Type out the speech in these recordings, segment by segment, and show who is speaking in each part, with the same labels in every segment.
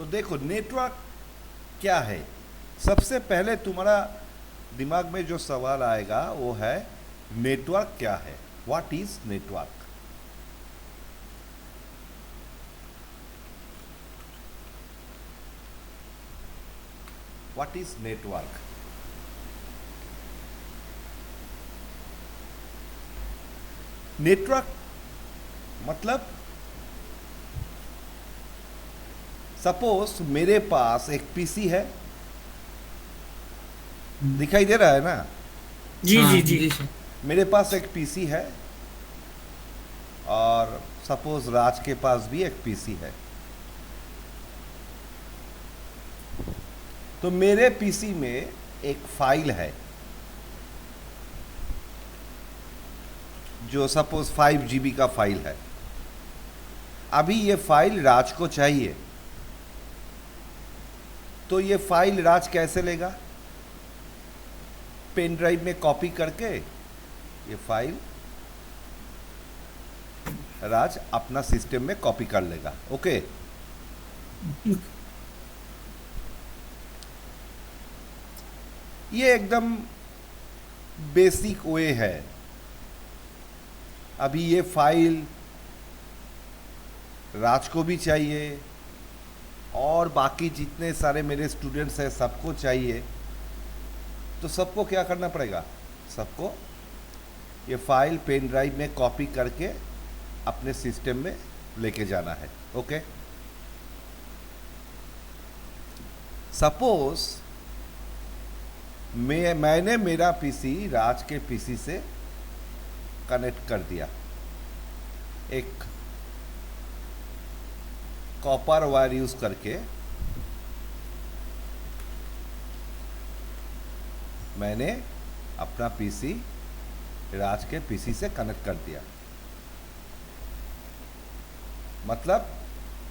Speaker 1: तो देखो नेटवर्क क्या है। सबसे पहले तुम्हारा दिमाग में जो सवाल आएगा वो है नेटवर्क क्या है, what is network. What is network. Network मतलब सपोज मेरे पास एक पीसी है, दिखाई दे रहा है ना।
Speaker 2: जी
Speaker 3: हाँ
Speaker 2: जी जी।
Speaker 3: जी सर।
Speaker 1: मेरे पास एक पीसी है और सपोज राज के पास भी एक पीसी है। तो मेरे पीसी में एक फाइल है जो सपोज 5 GB का फाइल है। अभी ये फाइल राज को चाहिए, तो ये फाइल राज कैसे लेगा? पेन ड्राइव में कॉपी करके ये फाइल राज अपना सिस्टम में कॉपी कर लेगा। ओके। ये एकदम बेसिक वे है। अभी ये फाइल राज को भी चाहिए और बाकी जितने सारे मेरे स्टूडेंट्स हैं सबको चाहिए। तो सबको क्या करना पड़ेगा? सबको ये फाइल पेन ड्राइव में कॉपी करके अपने सिस्टम में लेके जाना है। ओके। सपोज मैंने मेरा पीसी राज के पीसी से कनेक्ट कर दिया। एक कॉपर वायर यूज करके मैंने अपना पीसी राज के पीसी से कनेक्ट कर दिया। मतलब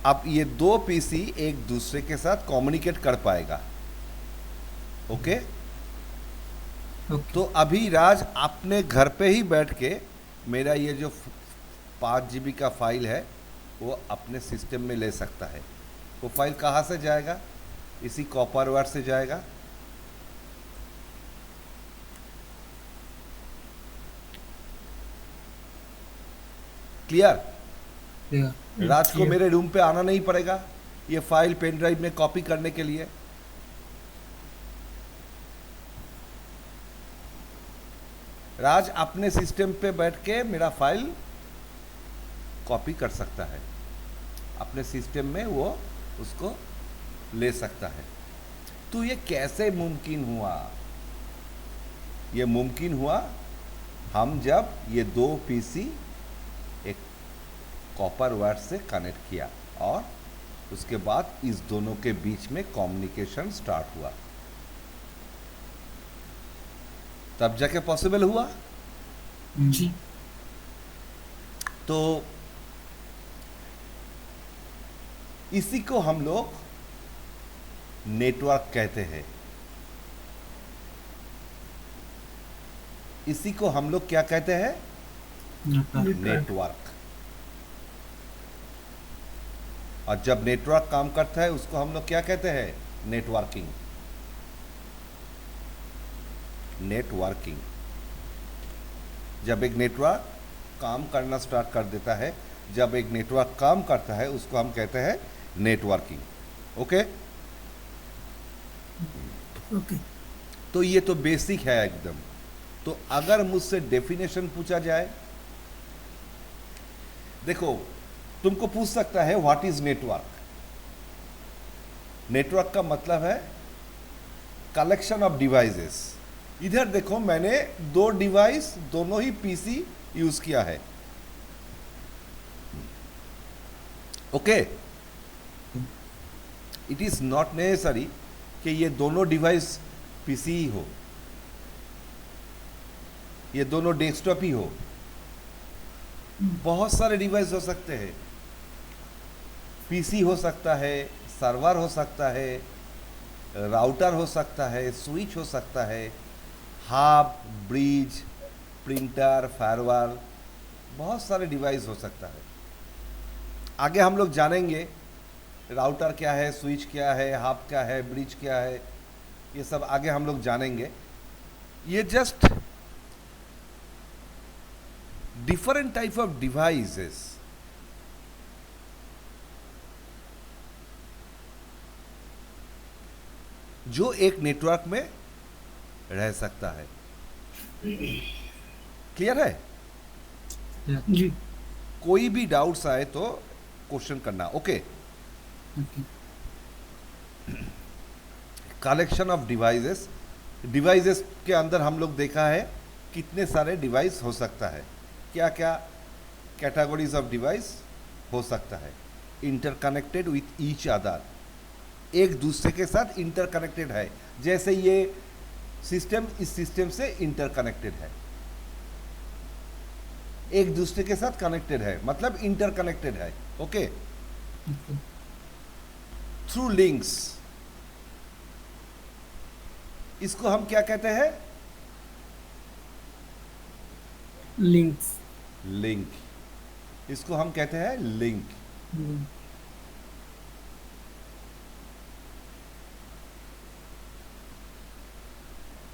Speaker 1: अब ये दो पीसी एक दूसरे के साथ कम्युनिकेट कर पाएगा। ओके।
Speaker 3: ओके।
Speaker 1: तो अभी राज अपने घर पे ही बैठ के मेरा ये जो 5 GB का फाइल है वो अपने सिस्टम में ले सकता है। वो फाइल कहाँ से जाएगा? इसी कॉपर वायर से जाएगा। क्लियर? राज को मेरे रूम पे आना नहीं पड़ेगा ये फाइल पेन ड्राइव में कॉपी करने के लिए। राज अपने सिस्टम पे बैठ के मेरा फाइल कॉपी कर सकता है, अपने सिस्टम में वो उसको ले सकता है। तो ये कैसे मुमकिन हुआ? ये मुमकिन हुआ हम जब ये दो पीसी एक कॉपर वायर से कनेक्ट किया और उसके बाद इस दोनों के बीच में कम्युनिकेशन स्टार्ट हुआ, तब जाके पॉसिबल हुआ।
Speaker 3: जी।
Speaker 1: तो इसी को हम लोग नेटवर्क कहते हैं। इसी को हम लोग क्या कहते हैं? नेटवर्क। और जब नेटवर्क काम करता है उसको हम लोग क्या कहते हैं? नेटवर्किंग। नेटवर्किंग। जब एक नेटवर्क काम करना स्टार्ट कर देता है, जब एक नेटवर्क काम करता है उसको हम कहते हैं नेटवर्किंग। ओके।
Speaker 2: ओके।
Speaker 1: तो ये तो बेसिक है एकदम। तो अगर मुझसे डेफिनेशन पूछा जाए, देखो तुमको पूछ सकता है व्हाट इज नेटवर्क। नेटवर्क का मतलब है कलेक्शन ऑफ डिवाइसेस। इधर देखो मैंने दो डिवाइस दोनों ही पीसी यूज किया है। Okay. It is not necessary कि ये दोनों डिवाइस पीसी ही हो, ये दोनों डेस्कटॉप ही हो। बहुत सारे डिवाइस हो सकते हैं। पीसी हो सकता है, सर्वर हो सकता है, राउटर हो सकता है, स्विच हो सकता है, हब, ब्रिज, प्रिंटर, फायरवॉल, बहुत सारे डिवाइस हो सकता है। आगे हम लोग जानेंगे राउटर क्या है, स्विच क्या है, हब क्या है, ब्रिज क्या है, ये सब आगे हम लोग जानेंगे। ये just different type of devices जो एक नेटवर्क में रह सकता है। क्लियर है?
Speaker 3: जी।
Speaker 1: कोई भी डाउट्स आए तो क्वेश्चन करना। Okay.
Speaker 3: Okay.
Speaker 1: Collection of devices, devices के अंदर हम लोग देखा है कितने सारे डिवाइस हो सकता है, क्या क्या कैटेगरीज ऑफ डिवाइस हो सकता है। इंटरकनेक्टेड विथ ईच अदर, एक दूसरे के साथ इंटरकनेक्टेड है। जैसे ये सिस्टम इस सिस्टम से इंटरकनेक्टेड है, एक दूसरे के साथ कनेक्टेड है, मतलब इंटरकनेक्टेड है। ओके।
Speaker 3: ओके।
Speaker 1: थ्रू लिंक्स, इसको हम क्या कहते हैं?
Speaker 3: लिंक्स।
Speaker 1: लिंक, इसको हम कहते हैं लिंक।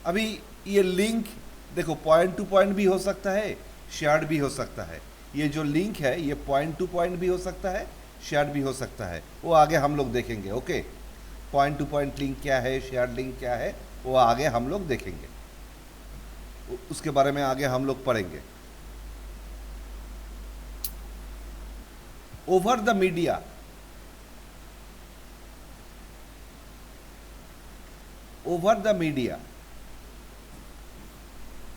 Speaker 1: अभी ये लिंक देखो, पॉइंट टू पॉइंट भी हो सकता है, शेयर्ड भी हो सकता है। ये जो लिंक है ये पॉइंट टू पॉइंट भी हो सकता है, शेयर्ड भी हो सकता है। वो आगे हम लोग देखेंगे। Okay. Point two point link क्या है, शेयर्ड लिंक क्या है, वो आगे हम लोग देखेंगे, उसके बारे में आगे हम लोग पढ़ेंगे। Over the media, over the media,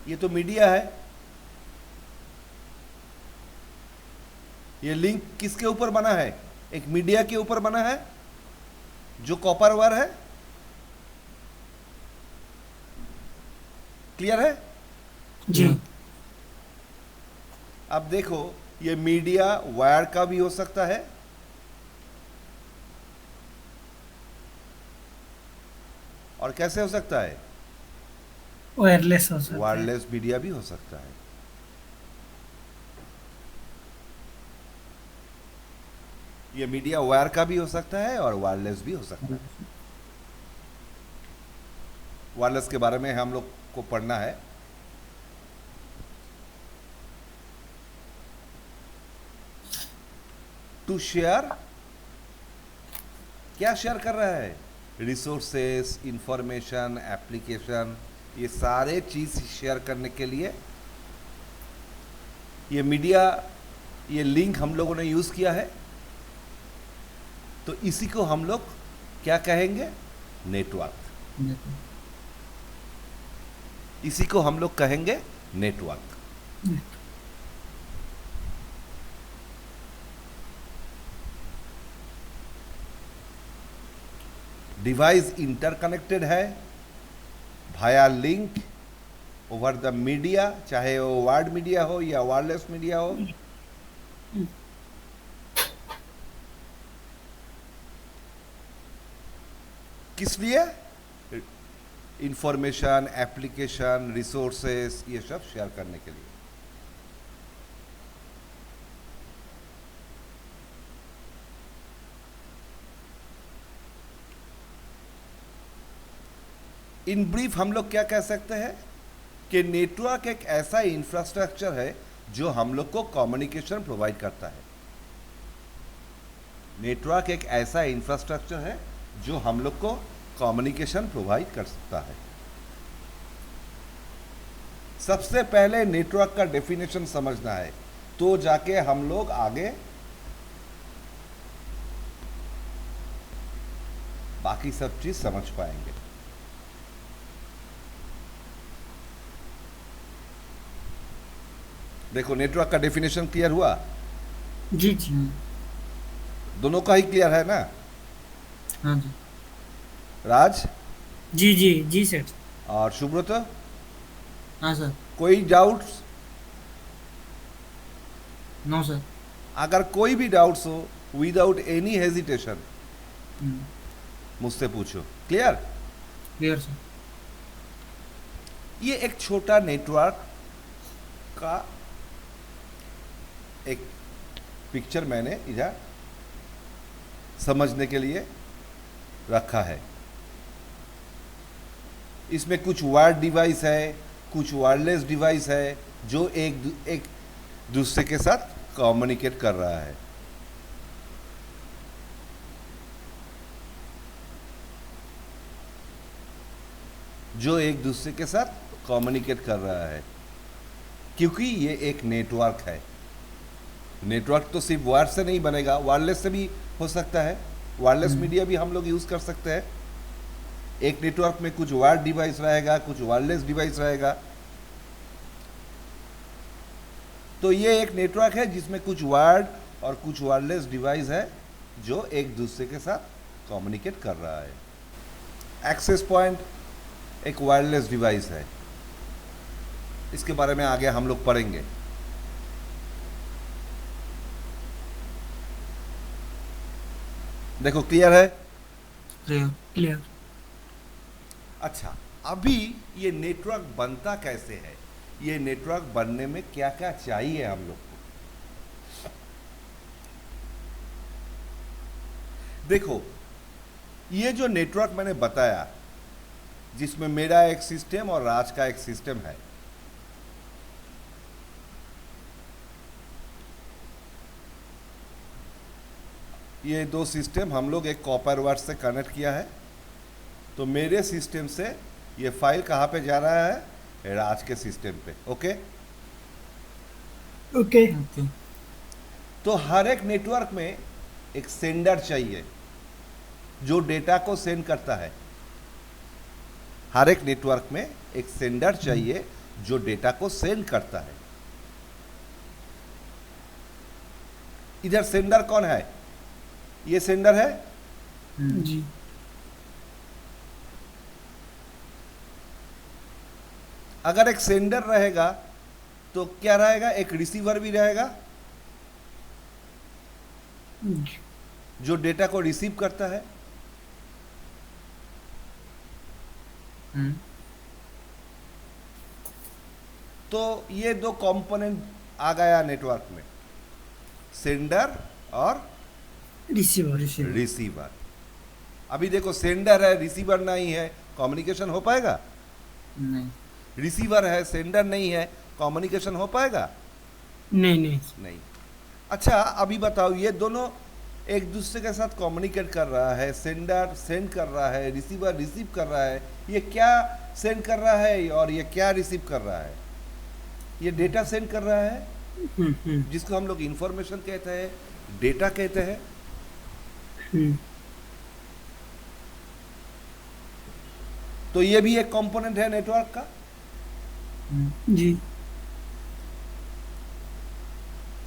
Speaker 1: ये तो मीडिया है। ये लिंक किसके ऊपर बना है? एक मीडिया के ऊपर बना है जो कॉपर वायर है। क्लियर है?
Speaker 3: जी।
Speaker 1: अब देखो, ये मीडिया वायर का भी हो सकता है, और कैसे हो सकता है?
Speaker 3: वायरलेस हो सकता है।
Speaker 1: वायरलेस मीडिया भी हो सकता है। ये मीडिया वायर का भी हो सकता है और वायरलेस भी हो सकता है। वायरलेस के बारे में हम लोग को पढ़ना है। टू शेयर, क्या शेयर कर रहा है? रिसोर्सेस, इंफॉर्मेशन, एप्लीकेशन, ये सारे चीज शेयर करने के लिए ये मीडिया, ये लिंक हम लोगों ने यूज किया है। तो इसी को हम लोग क्या कहेंगे? नेटवर्क। इसी को हम लोग कहेंगे नेटवर्क। डिवाइस इंटरकनेक्टेड है भाया लिंक ओवर द मीडिया, चाहे वो वायर्ड मीडिया हो या वायरलेस मीडिया हो। किस लिए? इंफॉर्मेशन, एप्लीकेशन, रिसोर्सेस, ये सब शेयर करने के लिए। इन ब्रीफ हम लोग क्या कह सकते हैं कि नेटवर्क एक ऐसा इंफ्रास्ट्रक्चर है जो हम लोग को कम्युनिकेशन प्रोवाइड करता है। नेटवर्क एक ऐसा इंफ्रास्ट्रक्चर है जो हम लोग को कम्युनिकेशन प्रोवाइड कर सकता है। सबसे पहले नेटवर्क का डेफिनेशन समझना है, तो जाके हम लोग आगे बाकी सब चीज समझ पाएंगे। देखो, नेटवर्क का डेफिनेशन क्लियर हुआ?
Speaker 3: जी जी।
Speaker 1: दोनों का ही क्लियर है ना?
Speaker 3: हाँ जी।
Speaker 1: राज
Speaker 3: जी जी जी सर।
Speaker 1: और सुब्रत,
Speaker 3: हाँ सर।
Speaker 1: कोई डाउट्स?
Speaker 3: No sir.
Speaker 1: अगर कोई भी डाउट्स हो, विदाउट एनी हेजिटेशन मुझसे पूछो। क्लियर?
Speaker 3: Clear sir.
Speaker 1: ये एक छोटा नेटवर्क का एक पिक्चर मैंने इधर समझने के लिए रखा है। इसमें कुछ वायर्ड डिवाइस है, कुछ वायरलेस डिवाइस है जो एक दूसरे के साथ कम्युनिकेट कर रहा है। जो एक दूसरे के साथ कम्युनिकेट कर रहा है, क्योंकि ये एक नेटवर्क है। नेटवर्क तो सिर्फ वायर से नहीं बनेगा, वायरलेस से भी हो सकता है। वायरलेस मीडिया भी हम लोग यूज़ कर सकते हैं। एक नेटवर्क में कुछ वायर्ड डिवाइस रहेगा, कुछ वायरलेस डिवाइस रहेगा। तो ये एक नेटवर्क है जिसमें कुछ वायर्ड और कुछ वायरलेस डिवाइस है जो एक दूसरे के साथ कम्युनिकेट कर रहा है। एक्सेस पॉइंट एक वायरलेस डिवाइस है, इसके बारे में आगे हम लोग पढ़ेंगे। देखो क्लियर है?
Speaker 3: क्लियर।
Speaker 1: अच्छा, अभी ये नेटवर्क बनता कैसे है, ये नेटवर्क बनने में क्या क्या चाहिए हम लोग को। देखो, ये जो नेटवर्क मैंने बताया जिसमें मेरा एक सिस्टम और राज का एक सिस्टम है, ये दो सिस्टम हम लोग एक कॉपर वायर से कनेक्ट किया है। तो मेरे सिस्टम से ये फाइल कहाँ पे जा रहा है, राज के सिस्टम पे। Okay,
Speaker 3: okay.
Speaker 1: तो हर एक नेटवर्क में एक सेंडर चाहिए जो डेटा को सेंड करता है। हर एक नेटवर्क में एक सेंडर चाहिए जो डेटा को सेंड करता है। इधर सेंडर कौन है? ये सेंडर है।
Speaker 3: जी।
Speaker 1: अगर एक सेंडर रहेगा तो क्या रहेगा, एक रिसीवर भी रहेगा जो डेटा को रिसीव करता है। तो ये दो कंपोनेंट आ गया नेटवर्क में, सेंडर और
Speaker 3: रिसीवर।
Speaker 1: रिसीवर। अभी देखो, सेंडर है रिसीवर नहीं है, कम्युनिकेशन हो पाएगा?
Speaker 3: नहीं
Speaker 1: रिसीवर है सेंडर नहीं है, कम्युनिकेशन हो पाएगा?
Speaker 3: नहीं।
Speaker 1: अच्छा, अभी बताओ, ये दोनों एक दूसरे के साथ कम्युनिकेट कर रहा है, सेंडर सेंड कर रहा है, रिसीवर रिसीव कर रहा है। ये क्या सेंड कर रहा है और ये क्या रिसीव कर रहा है? ये डेटा सेंड कर रहा है जिसको हम लोग इंफॉर्मेशन कहते हैं, डेटा कहते हैं। तो ये भी एक कंपोनेंट है नेटवर्क का।
Speaker 3: जी।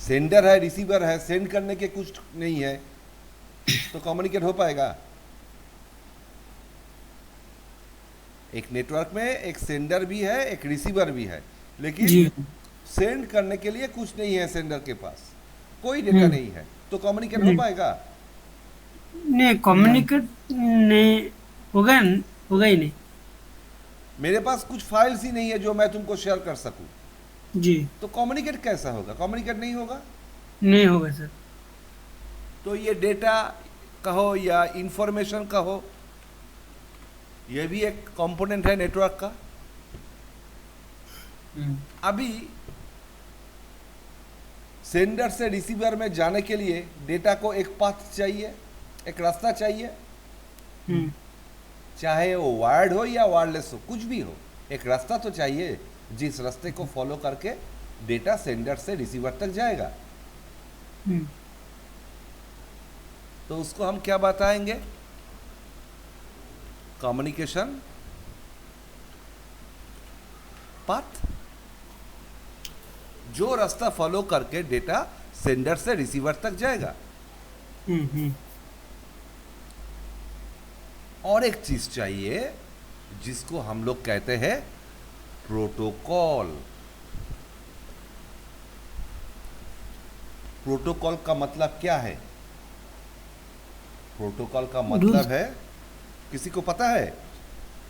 Speaker 1: सेंडर है रिसीवर है, सेंड करने के कुछ नहीं है तो कम्युनिकेट हो पाएगा? एक नेटवर्क में एक सेंडर भी है, एक रिसीवर भी है, लेकिन
Speaker 3: जी।
Speaker 1: सेंड करने के लिए कुछ नहीं है। सेंडर के पास कोई डेटा नहीं है, तो कम्युनिकेट हो
Speaker 3: नहीं।
Speaker 1: पाएगा?
Speaker 3: नहीं, कम्युनिकेट नहीं होगा ही नहीं।
Speaker 1: मेरे पास कुछ फाइल्स ही नहीं है जो मैं तुमको शेयर कर सकूं,
Speaker 3: जी।
Speaker 1: तो कम्युनिकेट कैसा होगा? कम्युनिकेट नहीं होगा।
Speaker 3: नहीं होगा सर।
Speaker 1: तो ये डेटा कहो या इंफॉर्मेशन कहो, ये भी एक कंपोनेंट है नेटवर्क का। अभी सेंडर से रिसीवर में जाने के लिए डेटा को एक पाथ चाहिए, एक रास्ता चाहिए, चाहे वो वायर्ड हो या वायरलेस हो, कुछ भी हो, एक रास्ता तो चाहिए जिस रास्ते को फॉलो करके डेटा सेंडर से रिसीवर तक जाएगा। तो उसको हम क्या बताएंगे? कम्युनिकेशन पाथ, जो रास्ता फॉलो करके डेटा सेंडर से रिसीवर तक जाएगा। और एक चीज चाहिए जिसको हम लोग कहते हैं प्रोटोकॉल। प्रोटोकॉल का मतलब क्या है? प्रोटोकॉल का मतलब है, किसी को पता है?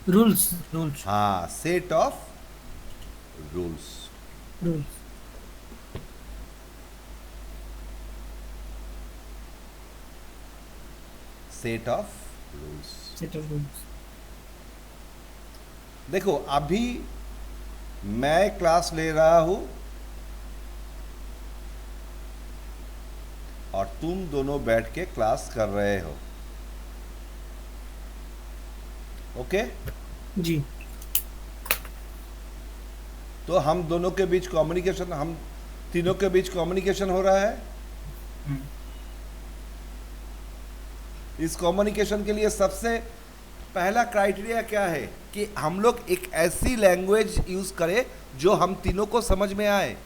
Speaker 3: रूल्स।
Speaker 1: हाँ, set of rules. Set of rules.
Speaker 3: Set of rules.
Speaker 1: देखो अभी मैं क्लास ले रहा हूं और तुम दोनों बैठ के क्लास कर रहे हो, ओके?
Speaker 3: जी।
Speaker 1: तो हम दोनों के बीच कम्युनिकेशन, हम तीनों के बीच कम्युनिकेशन हो रहा है। इस कम्युनिकेशन के लिए सबसे पहला क्राइटेरिया क्या है कि हम लोग एक ऐसी लैंग्वेज यूज करें जो हम तीनों को समझ में आए।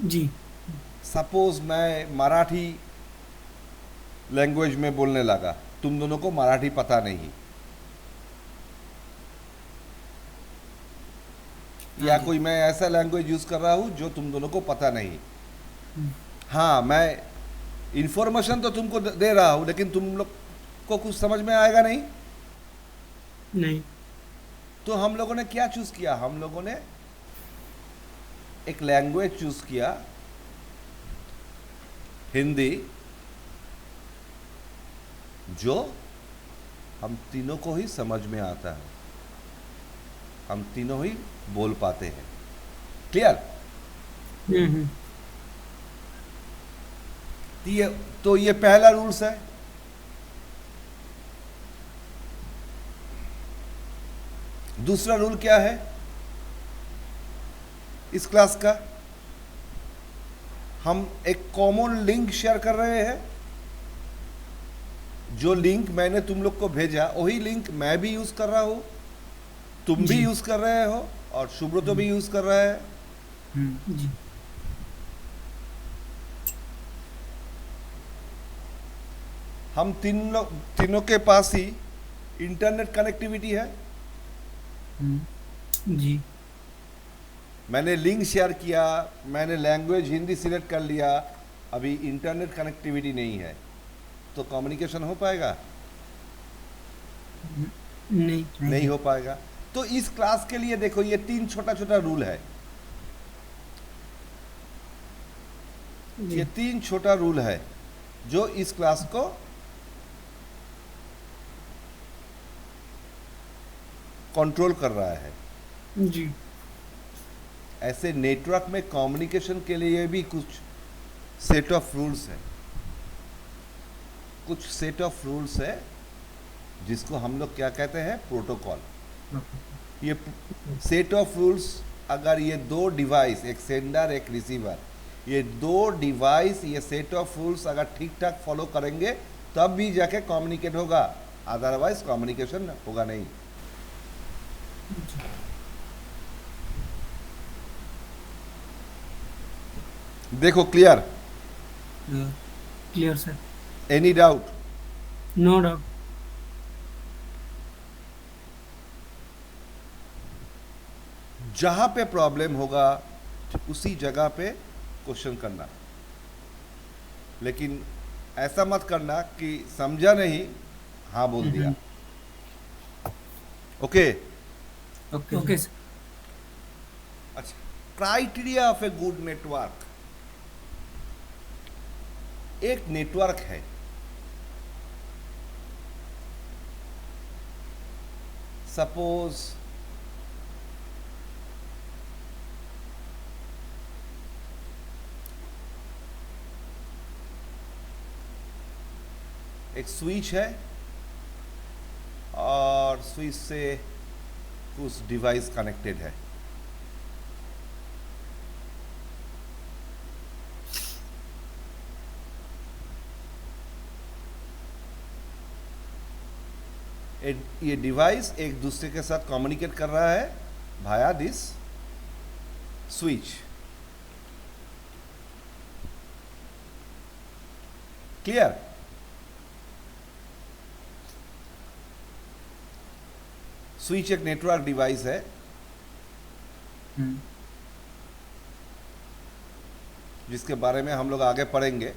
Speaker 3: जी।
Speaker 1: सपोज मैं मराठी लैंग्वेज में बोलने लगा, तुम दोनों को मराठी पता नहीं, या कोई मैं ऐसा लैंग्वेज यूज कर रहा हूं जो तुम दोनों को पता नहीं। हाँ, मैं इंफॉर्मेशन तो तुमको दे रहा हूं, लेकिन तुम लोग को कुछ समझ में आएगा नहीं।
Speaker 3: नहीं।
Speaker 1: तो हम लोगों ने क्या चूज किया? हम लोगों ने एक लैंग्वेज चूज किया, हिंदी, जो हम तीनों को ही समझ में आता है, हम तीनों ही बोल पाते हैं। क्लियर?
Speaker 3: हम्म।
Speaker 1: तो ये पहला रूल्स है। दूसरा रूल क्या है इस क्लास का? हम एक कॉमन लिंक शेयर कर रहे हैं। जो लिंक मैंने तुम लोग को भेजा वही लिंक मैं भी यूज कर रहा हूं, तुम भी
Speaker 3: जी।
Speaker 1: यूज कर रहे हो, और सुब्रतो भी यूज कर रहा है।
Speaker 3: जी।
Speaker 1: हम तीनों के पास ही इंटरनेट कनेक्टिविटी है।
Speaker 3: जी।
Speaker 1: मैंने लिंक शेयर किया, मैंने लैंग्वेज हिंदी सिलेक्ट कर लिया, अभी इंटरनेट कनेक्टिविटी नहीं है, तो कम्युनिकेशन हो पाएगा? नहीं हो पाएगा। तो इस क्लास के लिए देखो ये 3 छोटा छोटा रूल है। ये 3 छोटा रूल है जो इस क्लास को कंट्रोल कर रहा है।
Speaker 3: जी।
Speaker 1: ऐसे नेटवर्क में कम्युनिकेशन के लिए भी कुछ सेट ऑफ रूल्स है, कुछ सेट ऑफ रूल्स है जिसको हम लोग क्या कहते हैं? प्रोटोकॉल। ये सेट ऑफ रूल्स, अगर ये 2 डिवाइस, एक सेंडर एक रिसीवर, ये 2 डिवाइस ये सेट ऑफ रूल्स अगर ठीक ठाक फॉलो करेंगे तब भी जाके कम्युनिकेट होगा, अदरवाइज कम्युनिकेशन होगा नहीं। देखो clear?
Speaker 3: Clear sir.
Speaker 1: Any doubt?
Speaker 3: No doubt.
Speaker 1: जहां पे प्रॉब्लम होगा उसी जगह पे क्वेश्चन करना, लेकिन ऐसा मत करना कि समझा नहीं, हाँ बोल दिया। ओके?
Speaker 3: Okay sir.
Speaker 1: अच्छा, criteria of a good network. एक नेटवर्क है, सपोज एक स्विच है और स्विच से कुछ डिवाइस कनेक्टेड है। ये डिवाइस एक दूसरे के साथ कम्युनिकेट कर रहा है भाया दिस स्विच। क्लियर? स्विच एक नेटवर्क डिवाइस है जिसके बारे में हम लोग आगे पढ़ेंगे।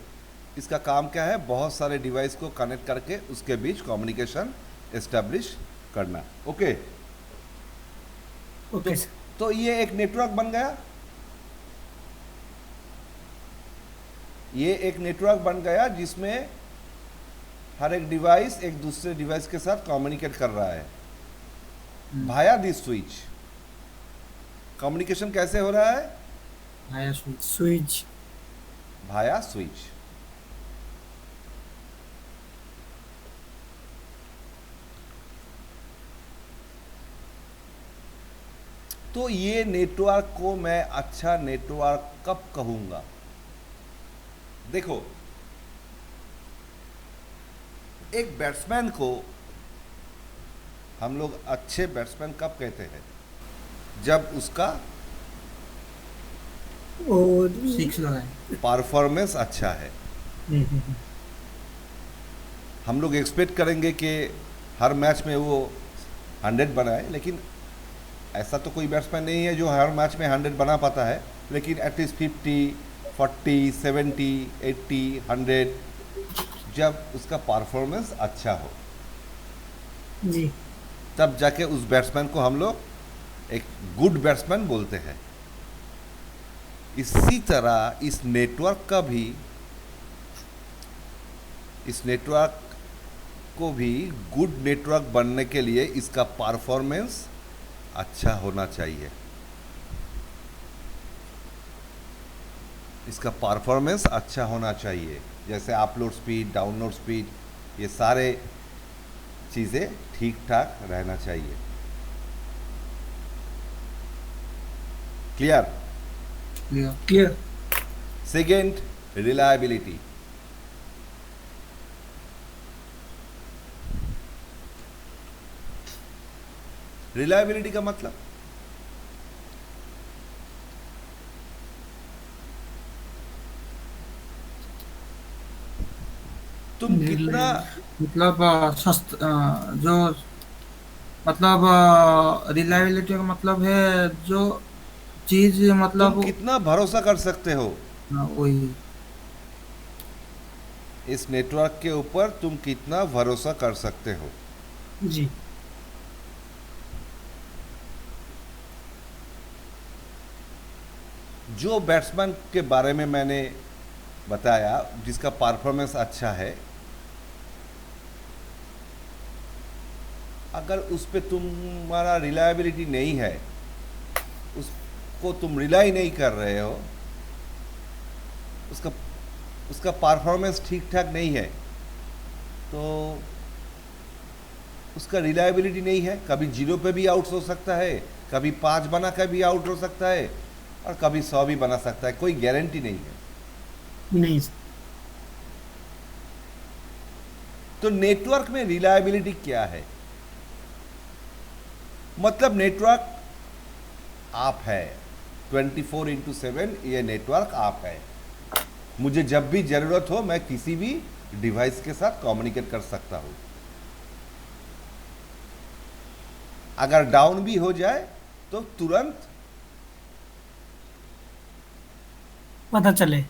Speaker 1: इसका काम क्या है? बहुत सारे डिवाइस को कनेक्ट करके उसके बीच कम्युनिकेशन एस्टेब्लिश करना। ओके?
Speaker 3: ओके
Speaker 1: तो ये एक नेटवर्क बन गया। ये एक नेटवर्क बन गया जिसमें हर एक डिवाइस एक दूसरे डिवाइस के साथ कम्युनिकेट कर रहा है भाया दिस स्विच। कम्युनिकेशन कैसे हो रहा है?
Speaker 2: भाया स्विच।
Speaker 3: स्विच।
Speaker 1: भाया स्विच। तो ये नेटवर्क को मैं अच्छा नेटवर्क कब कहूंगा? देखो, एक बैट्समैन को हम लोग अच्छे बैट्समैन कब कहते हैं? जब उसका
Speaker 3: और
Speaker 2: 6 लगाए।
Speaker 1: परफॉर्मेंस अच्छा है। हम लोग एक्सपेक्ट करेंगे कि हर मैच में वो 100 बनाए, लेकिन ऐसा तो कोई बैट्समैन नहीं है जो हर मैच में 100 बना पाता है, लेकिन एटलीस्ट 50, 40, 70, 80, 100 जब उसका परफॉर्मेंस अच्छा हो
Speaker 3: जी
Speaker 1: तब जाके उस बैट्समैन को हम लोग एक गुड बैट्समैन बोलते हैं। इसी तरह इस नेटवर्क को भी गुड नेटवर्क बनने के लिए इसका परफॉर्मेंस अच्छा होना चाहिए। इसका परफॉर्मेंस अच्छा होना चाहिए, जैसे अपलोड स्पीड, डाउनलोड स्पीड, ये सारे चीज़ें ठीक ठाक रहना चाहिए। Clear?
Speaker 3: Clear.
Speaker 1: Second, reliability. Reliability का मतलब तुम कितना
Speaker 2: मतलब जो मतलब रिलायबिलिटी का मतलब है जो चीज मतलब
Speaker 1: तुम कितना भरोसा कर सकते हो
Speaker 2: वही।
Speaker 1: इस नेटवर्क के ऊपर, तुम कितना भरोसा कर सकते हो।
Speaker 3: जी
Speaker 1: जो बैट्समैन के बारे में मैंने बताया जिसका परफॉर्मेंस अच्छा है, अगर उस पे तुम्हारा रिलायबिलिटी नहीं है, उसको तुम रिलाई नहीं कर रहे हो, उसका परफॉर्मेंस ठीक ठाक नहीं है, तो उसका रिलायबिलिटी नहीं है। कभी 0 पे भी आउट हो सकता है, कभी 5 बना के भी आउट हो सकता है, और कभी 100 भी बना सकता है। कोई गारंटी नहीं है।
Speaker 3: नहीं।
Speaker 1: तो नेटवर्क में रिलायबिलिटी क्या है? मतलब नेटवर्क आप है 24/7, ये नेटवर्क आप है। मुझे जब भी जरूरत हो मैं किसी भी डिवाइस के साथ कम्युनिकेट कर सकता हूं। अगर डाउन भी हो जाए तो तुरंत
Speaker 3: पता चले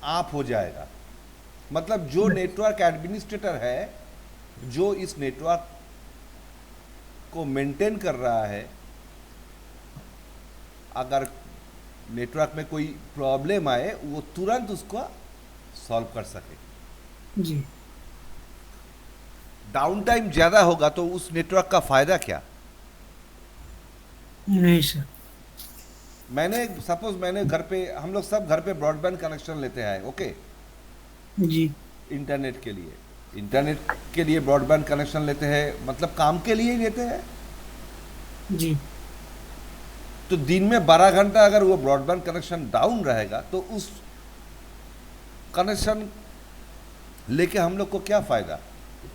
Speaker 1: आप हो जाएगा। मतलब जो नेटवर्क एडमिनिस्ट्रेटर है, जो इस नेटवर्क को मेंटेन कर रहा है, अगर नेटवर्क में कोई प्रॉब्लम आए वो तुरंत उसको सॉल्व कर सके।
Speaker 3: जी
Speaker 1: डाउन टाइम ज़्यादा होगा तो उस नेटवर्क का फायदा क्या?
Speaker 3: नहीं सर।
Speaker 1: मैंने घर पे, हम लोग सब घर पे ब्रॉडबैंड कनेक्शन लेते हैं, ओके,
Speaker 3: जी
Speaker 1: इंटरनेट के लिए ब्रॉडबैंड कनेक्शन लेते हैं, मतलब काम के लिए ही लेते हैं।
Speaker 3: जी
Speaker 1: तो दिन में 12 घंटा अगर वो ब्रॉडबैंड कनेक्शन डाउन रहेगा तो उस कनेक्शन लेके हम लोग को क्या फायदा?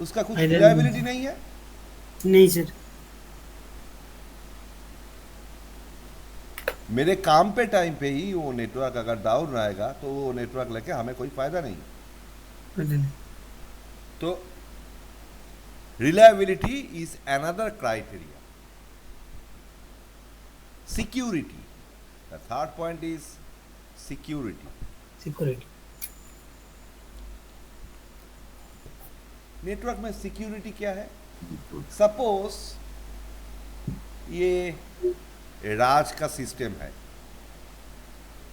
Speaker 1: उसका कुछ
Speaker 3: फायदा नहीं
Speaker 1: रिलायबिलिटी
Speaker 3: है।
Speaker 1: नहीं है।
Speaker 3: नहीं सर।
Speaker 1: मेरे काम पे टाइम पे ही वो नेटवर्क अगर डाउन रहेगा तो वो नेटवर्क लेके हमें कोई फायदा नहीं।
Speaker 3: पता नहीं।
Speaker 1: तो reliability is another criteria. Security, the third point is security.
Speaker 3: Security.
Speaker 1: Network में सिक्योरिटी क्या है? सपोज ये राज का सिस्टम है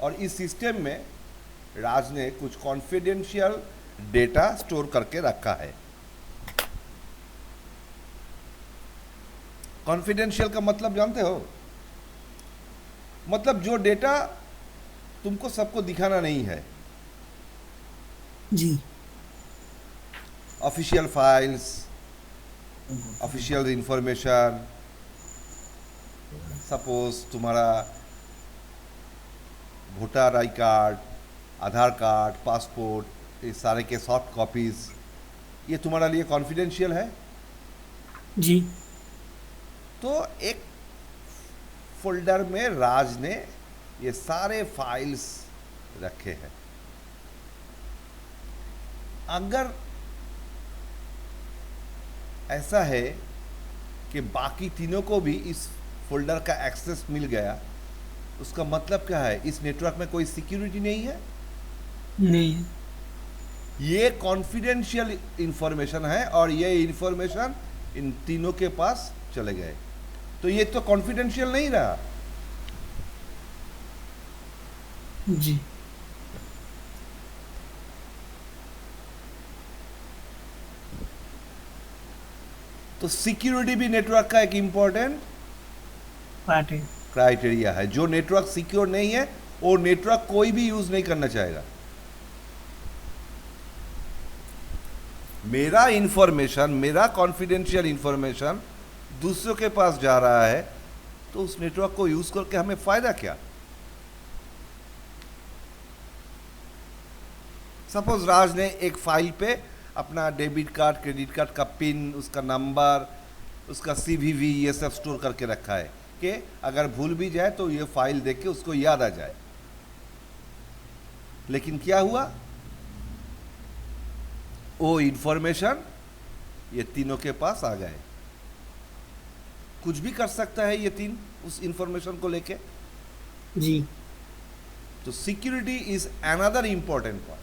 Speaker 1: और इस सिस्टम में राज ने कुछ कॉन्फिडेंशियल डेटा स्टोर करके रखा है। कॉन्फिडेंशियल का मतलब जानते हो? मतलब जो डेटा तुमको सबको दिखाना नहीं है।
Speaker 3: जी
Speaker 1: official files, official information, suppose तुम्हारा voter I card, Aadhaar card, passport, ये सारे के सॉफ्ट कॉपीज, ये तुम्हारा लिए कॉन्फिडेंशियल है।
Speaker 3: जी
Speaker 1: तो एक फोल्डर में राज ने ये सारे फाइल्स रखे हैं। अगर ऐसा है कि बाकी तीनों को भी इस फोल्डर का एक्सेस मिल गया, उसका मतलब क्या है? इस नेटवर्क में कोई सिक्योरिटी नहीं है,
Speaker 3: नहीं है।
Speaker 1: ये कॉन्फिडेंशियल इंफॉर्मेशन है और ये इंफॉर्मेशन इन तीनों के पास चले गए, तो ये तो कॉन्फिडेंशियल नहीं रहा।
Speaker 3: जी
Speaker 1: तो सिक्योरिटी भी नेटवर्क का एक इंपॉर्टेंट
Speaker 3: पार्ट है।
Speaker 1: क्राइटेरिया है। जो नेटवर्क सिक्योर नहीं है वो नेटवर्क कोई भी यूज नहीं करना चाहेगा। मेरा इंफॉर्मेशन, मेरा कॉन्फिडेंशियल इंफॉर्मेशन दूसरों के पास जा रहा है, तो उस नेटवर्क को यूज करके हमें फायदा क्या? सपोज राज ने एक फाइल पे अपना डेबिट कार्ड, क्रेडिट कार्ड का पिन, उसका नंबर, उसका सीवीवी, ये सब स्टोर करके रखा है कि अगर भूल भी जाए तो ये फाइल देख के उसको याद आ जाए। लेकिन क्या हुआ? वो इंफॉर्मेशन ये तीनों के पास आ गए। कुछ भी कर सकता है ये तीन उस इंफॉर्मेशन को लेके।
Speaker 3: जी
Speaker 1: तो security is another important point.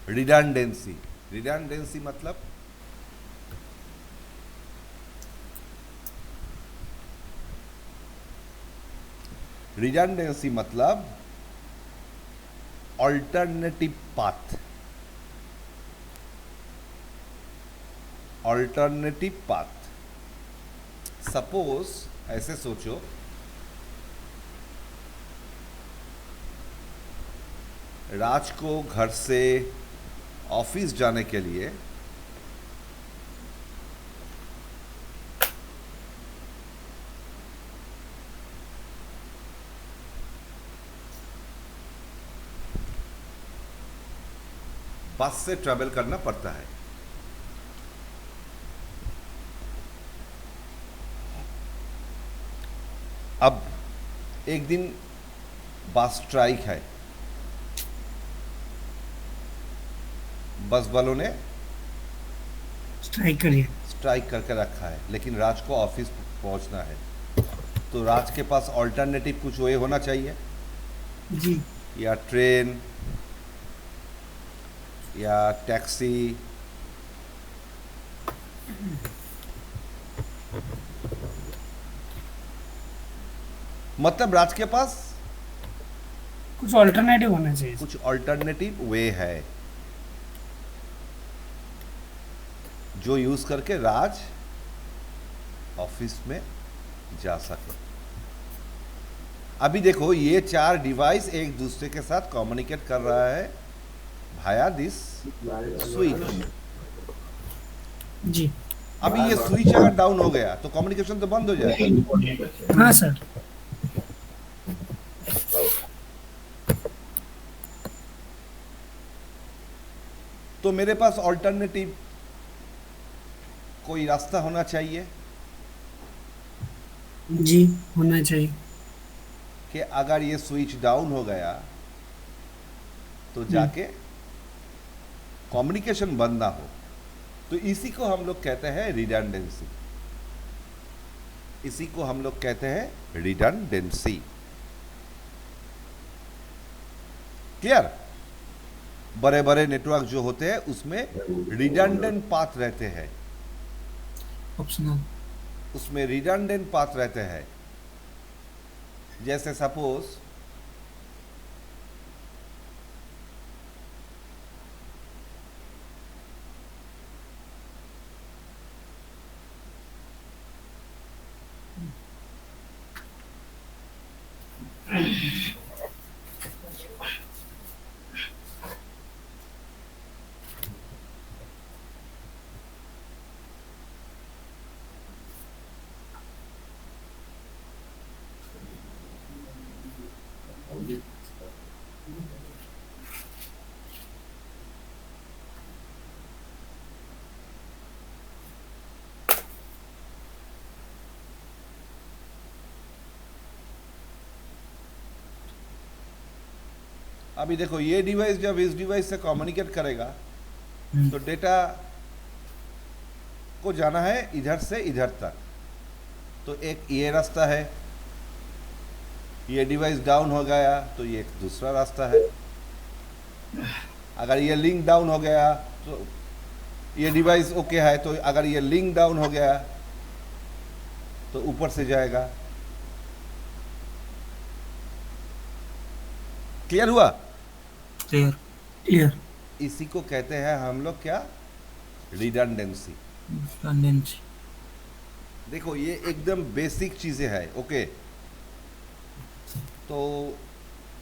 Speaker 1: Redundancy, redundancy मतलब alternative path. Alternative path, suppose ऐसे सोचो, राज को घर से ऑफिस जाने के लिए बस से ट्रैवल करना पड़ता है। अब एक दिन बस स्ट्राइक है, बस वालों ने
Speaker 3: स्ट्राइक करिए।
Speaker 1: स्ट्राइक करके रखा है, लेकिन राज को ऑफिस पहुंचना है। तो राज के पास ऑल्टरनेटिव कुछ वे होना चाहिए,
Speaker 3: जी
Speaker 1: या ट्रेन या टैक्सी। मतलब राज के पास
Speaker 3: कुछ ऑल्टरनेटिव होना चाहिए।
Speaker 1: कुछ ऑल्टरनेटिव वे है जो यूज करके राज ऑफिस में जा सके। अभी देखो ये चार डिवाइस एक दूसरे के साथ कम्युनिकेट कर रहा है भाया दिस स्विच।
Speaker 3: जी
Speaker 1: अभी ये स्विच अगर डाउन हो गया तो कम्युनिकेशन तो बंद हो जाएगा।
Speaker 3: हाँ सर।
Speaker 1: तो मेरे पास ऑल्टरनेटिव कोई रास्ता होना चाहिए
Speaker 3: जी होना चाहिए।
Speaker 1: कि अगर ये स्विच डाउन हो गया तो जाके कम्युनिकेशन बंद ना हो। तो इसी को हम लोग कहते हैं रिडंडेंसी। इसी को हम लोग कहते हैं रिडंडेंसी। क्लियर? बड़े बड़े नेटवर्क जो होते हैं उसमें रिडंडेंट पाथ रहते हैं,
Speaker 2: ऑप्शनल।
Speaker 1: उसमें रिडंडेंट पाथ रहते हैं। जैसे सपोज अभी देखो, ये डिवाइस जब इस डिवाइस से कम्युनिकेट करेगा तो डेटा को जाना है इधर से इधर तक। तो एक ये रास्ता है, ये डिवाइस डाउन हो गया तो ये एक दूसरा रास्ता है। अगर ये लिंक डाउन हो गया तो ये डिवाइस ओके है, तो अगर ये लिंक डाउन हो गया तो ऊपर से जाएगा। क्लियर हुआ?
Speaker 2: क्लियर।
Speaker 3: क्लियर।
Speaker 1: इसी को कहते हैं हम लोग क्या, रिडंडेंसी।
Speaker 2: टेंडेंसी।
Speaker 1: देखो ये एकदम बेसिक चीजें हैं, ओके। तो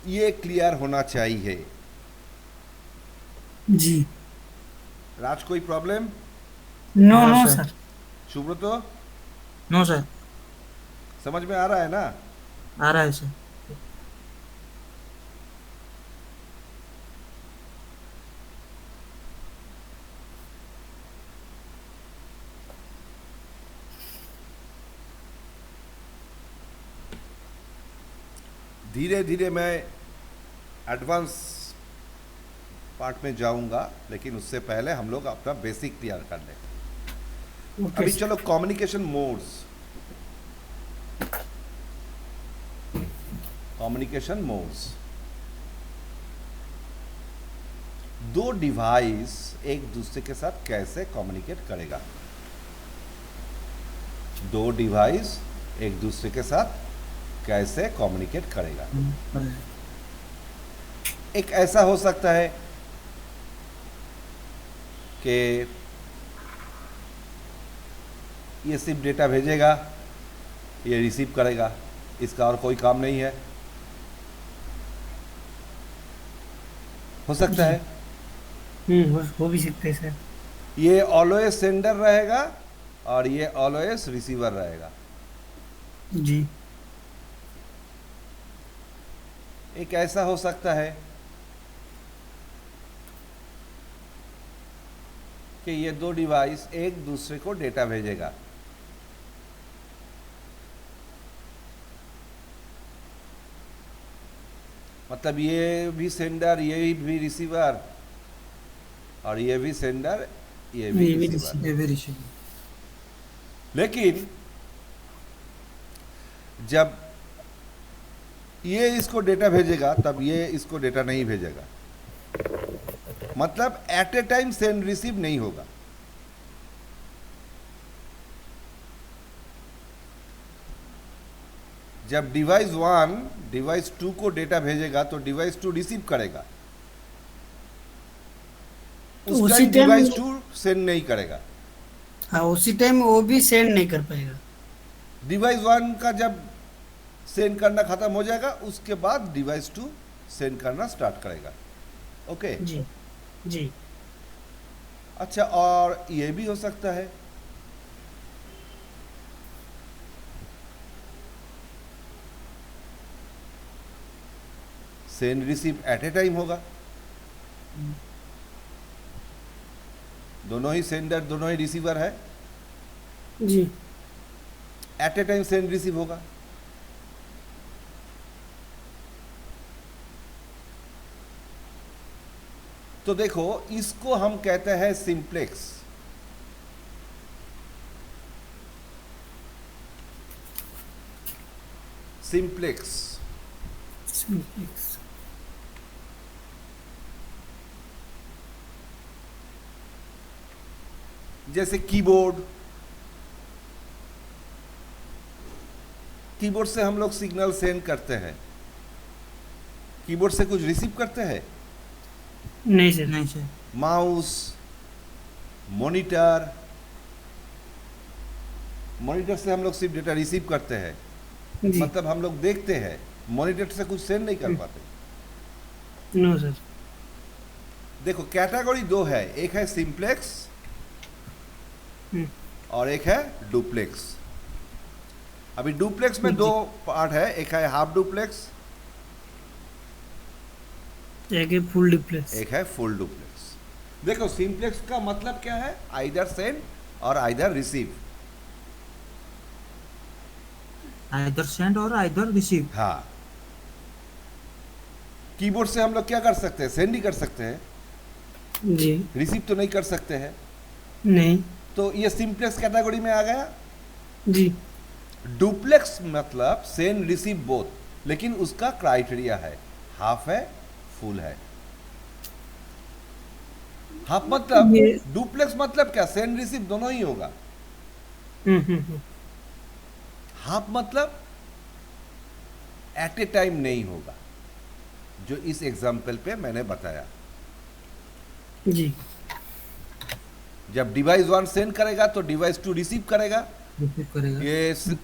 Speaker 1: ये क्लियर होना चाहिए।
Speaker 3: जी।
Speaker 1: राज कोई problem?
Speaker 3: No
Speaker 2: no
Speaker 3: no
Speaker 2: sir.
Speaker 3: Sir.
Speaker 1: Subrato
Speaker 2: no sir.
Speaker 1: समझ में आ रहा है ना?
Speaker 2: आ रहा है सर।
Speaker 1: धीरे धीरे मैं एडवांस पार्ट में जाऊंगा, लेकिन उससे पहले हम लोग अपना बेसिक क्लियर कर लें।
Speaker 3: ओके
Speaker 1: अभी
Speaker 3: सर।
Speaker 1: चलो कम्युनिकेशन मोड्स। कम्युनिकेशन मोड्स, दो डिवाइस एक दूसरे के साथ कैसे कम्युनिकेट करेगा। दो डिवाइस एक दूसरे के साथ कैसे कम्युनिकेट करेगा। एक ऐसा हो सकता है कि ये सिर्फ डेटा भेजेगा, ये रिसीव करेगा, इसका और कोई काम नहीं है। हो सकता है
Speaker 3: हो भी सकते हैं सर।
Speaker 1: ये ऑलवेज सेंडर रहेगा और ये ऑलवेज रिसीवर रहेगा।
Speaker 3: जी।
Speaker 1: एक ऐसा हो सकता है कि ये दो डिवाइस एक दूसरे को डेटा भेजेगा। मतलब ये भी सेंडर, ये भी रिसीवर, और ये भी सेंडर, ये भी
Speaker 3: ये भी
Speaker 1: रिसीवर।
Speaker 2: ये भी रिसीव।
Speaker 1: लेकिन जब ये इसको डेटा भेजेगा तब ये इसको डेटा नहीं भेजेगा। मतलब at a time send receive नहीं होगा। जब डिवाइस 1 डिवाइस 2 को डेटा भेजेगा तो डिवाइस 2 रिसीव करेगा,
Speaker 3: तो
Speaker 1: उस
Speaker 3: उसी
Speaker 1: टाइम
Speaker 3: टाइम
Speaker 1: डिवाइस 2 सेंड नहीं करेगा।
Speaker 3: हाँ, उसी टाइम वो भी सेंड नहीं कर पाएगा।
Speaker 1: डिवाइस 1 का जब सेंड करना खत्म हो जाएगा उसके बाद डिवाइस 2 सेंड करना स्टार्ट करेगा। ओके।
Speaker 3: जी। जी।
Speaker 1: अच्छा, और ये भी हो सकता है send receive at a time होगा। दोनों ही सेंडर, दोनों ही रिसीवर है,
Speaker 3: जी।
Speaker 1: At a time send receive होगा। तो देखो इसको हम कहते हैं सिंप्लेक्स। Simplex
Speaker 3: simplex.
Speaker 1: कीबोर्ड से हम लोग सिग्नल सेंड करते हैं, कीबोर्ड से कुछ रिसीव करते हैं?
Speaker 3: नहीं सर।
Speaker 2: नहीं सर।
Speaker 1: माउस, मॉनिटर, मॉनिटर से हम लोग सिर्फ डेटा रिसीव करते हैं,
Speaker 3: जी।
Speaker 1: मतलब हम लोग देखते हैं, मॉनिटर से कुछ सेंड नहीं कर पाते।
Speaker 3: No sir.
Speaker 1: देखो कैटेगरी दो है, एक है सिंप्लेक्स
Speaker 3: हम्म,
Speaker 1: और एक है डुप्लेक्स। अभी डुप्लेक्स में
Speaker 3: जी।
Speaker 1: दो पार्ट है, एक है हाफ डुप्लेक्स,
Speaker 3: एक है फुल डुप्लेक्स।
Speaker 1: एक है फुल डुप्लेक्स। देखो सिंप्लेक्स का मतलब क्या है? आइदर सेंड और आइदर रिसीव।
Speaker 2: आइदर सेंड और आइदर रिसीव।
Speaker 1: हाँ, कीबोर्ड से हम लोग क्या कर सकते हैं? सेंड ही कर सकते हैं,
Speaker 3: जी।
Speaker 1: रिसीव तो नहीं कर सकते हैं।
Speaker 3: नहीं।
Speaker 1: तो ये सिंप्लेक्स कैटेगरी में आ गया।
Speaker 3: जी।
Speaker 1: डुप्लेक्स मतलब सेंड रिसीव बोथ, लेकिन उसका क्राइटेरिया है, हाफ है, फुल है। हाफ मतलब,
Speaker 3: ये
Speaker 1: डुप्लेक्स मतलब क्या? सेंड रिसीव दोनों ही होगा।
Speaker 3: हम्म।
Speaker 1: हाफ मतलब एट ए टाइम नहीं होगा, जो इस एग्जाम्पल पे मैंने बताया।
Speaker 3: जी।
Speaker 1: जब डिवाइस वन सेंड करेगा तो डिवाइस टू रिसीव करेगा।
Speaker 2: रिसीव करेगा।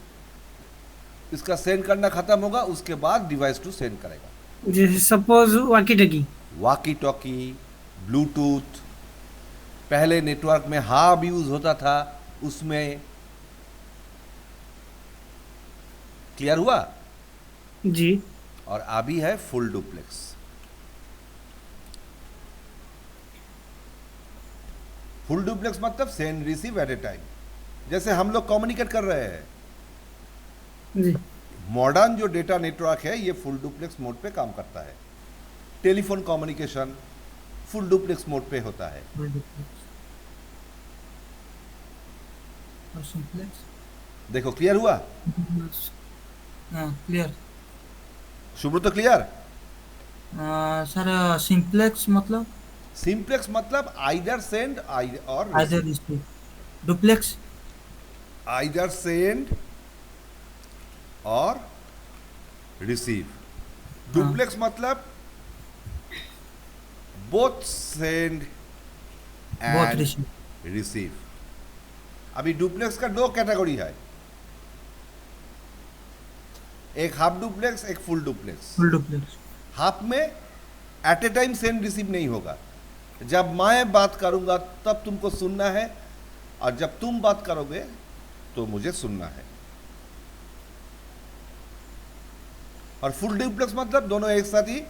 Speaker 1: इसका सेंड करना खत्म होगा, उसके बाद डिवाइस टू सेंड करेगा।
Speaker 3: जैसे सपोज वाकी टकी।
Speaker 1: वॉकी टॉकी, ब्लूटूथ, पहले नेटवर्क में हाब यूज होता था, उसमें। क्लियर हुआ?
Speaker 3: जी।
Speaker 1: और अभी है फुल डुप्लेक्स। फुल डुप्लेक्स मतलब send receive at a time. जैसे हम लोग कम्युनिकेट कर रहे हैं,
Speaker 3: जी।
Speaker 1: मॉडर्न जो डेटा नेटवर्क है ये फुल डुप्लेक्स मोड पे काम करता है। Telephone communication full duplex mode पे होता है।
Speaker 2: फुल डुप्लेक्स और सिंप्लेक्स।
Speaker 1: देखो क्लियर हुआ?
Speaker 2: हाँ clear.
Speaker 1: Subrata clear?
Speaker 2: Sir simplex मतलब
Speaker 1: सिंप्लेक्स मतलब आइदर सेंड और
Speaker 2: either receive. Duplex
Speaker 1: either send और रिसीव।
Speaker 2: हाँ।
Speaker 1: डुप्लेक्स मतलब both send
Speaker 2: both
Speaker 1: and
Speaker 2: receive.
Speaker 1: Receive. अभी डुप्लेक्स का दो कैटेगरी है, एक हाफ डुप्लेक्स, एक full duplex.
Speaker 2: Full duplex.
Speaker 1: Half में at a time send receive नहीं होगा। जब मैं बात करूंगा तब तुमको सुनना है, और जब तुम बात करोगे तो मुझे सुनना है। और फुल डुप्लेक्स मतलब दोनों एक साथ ही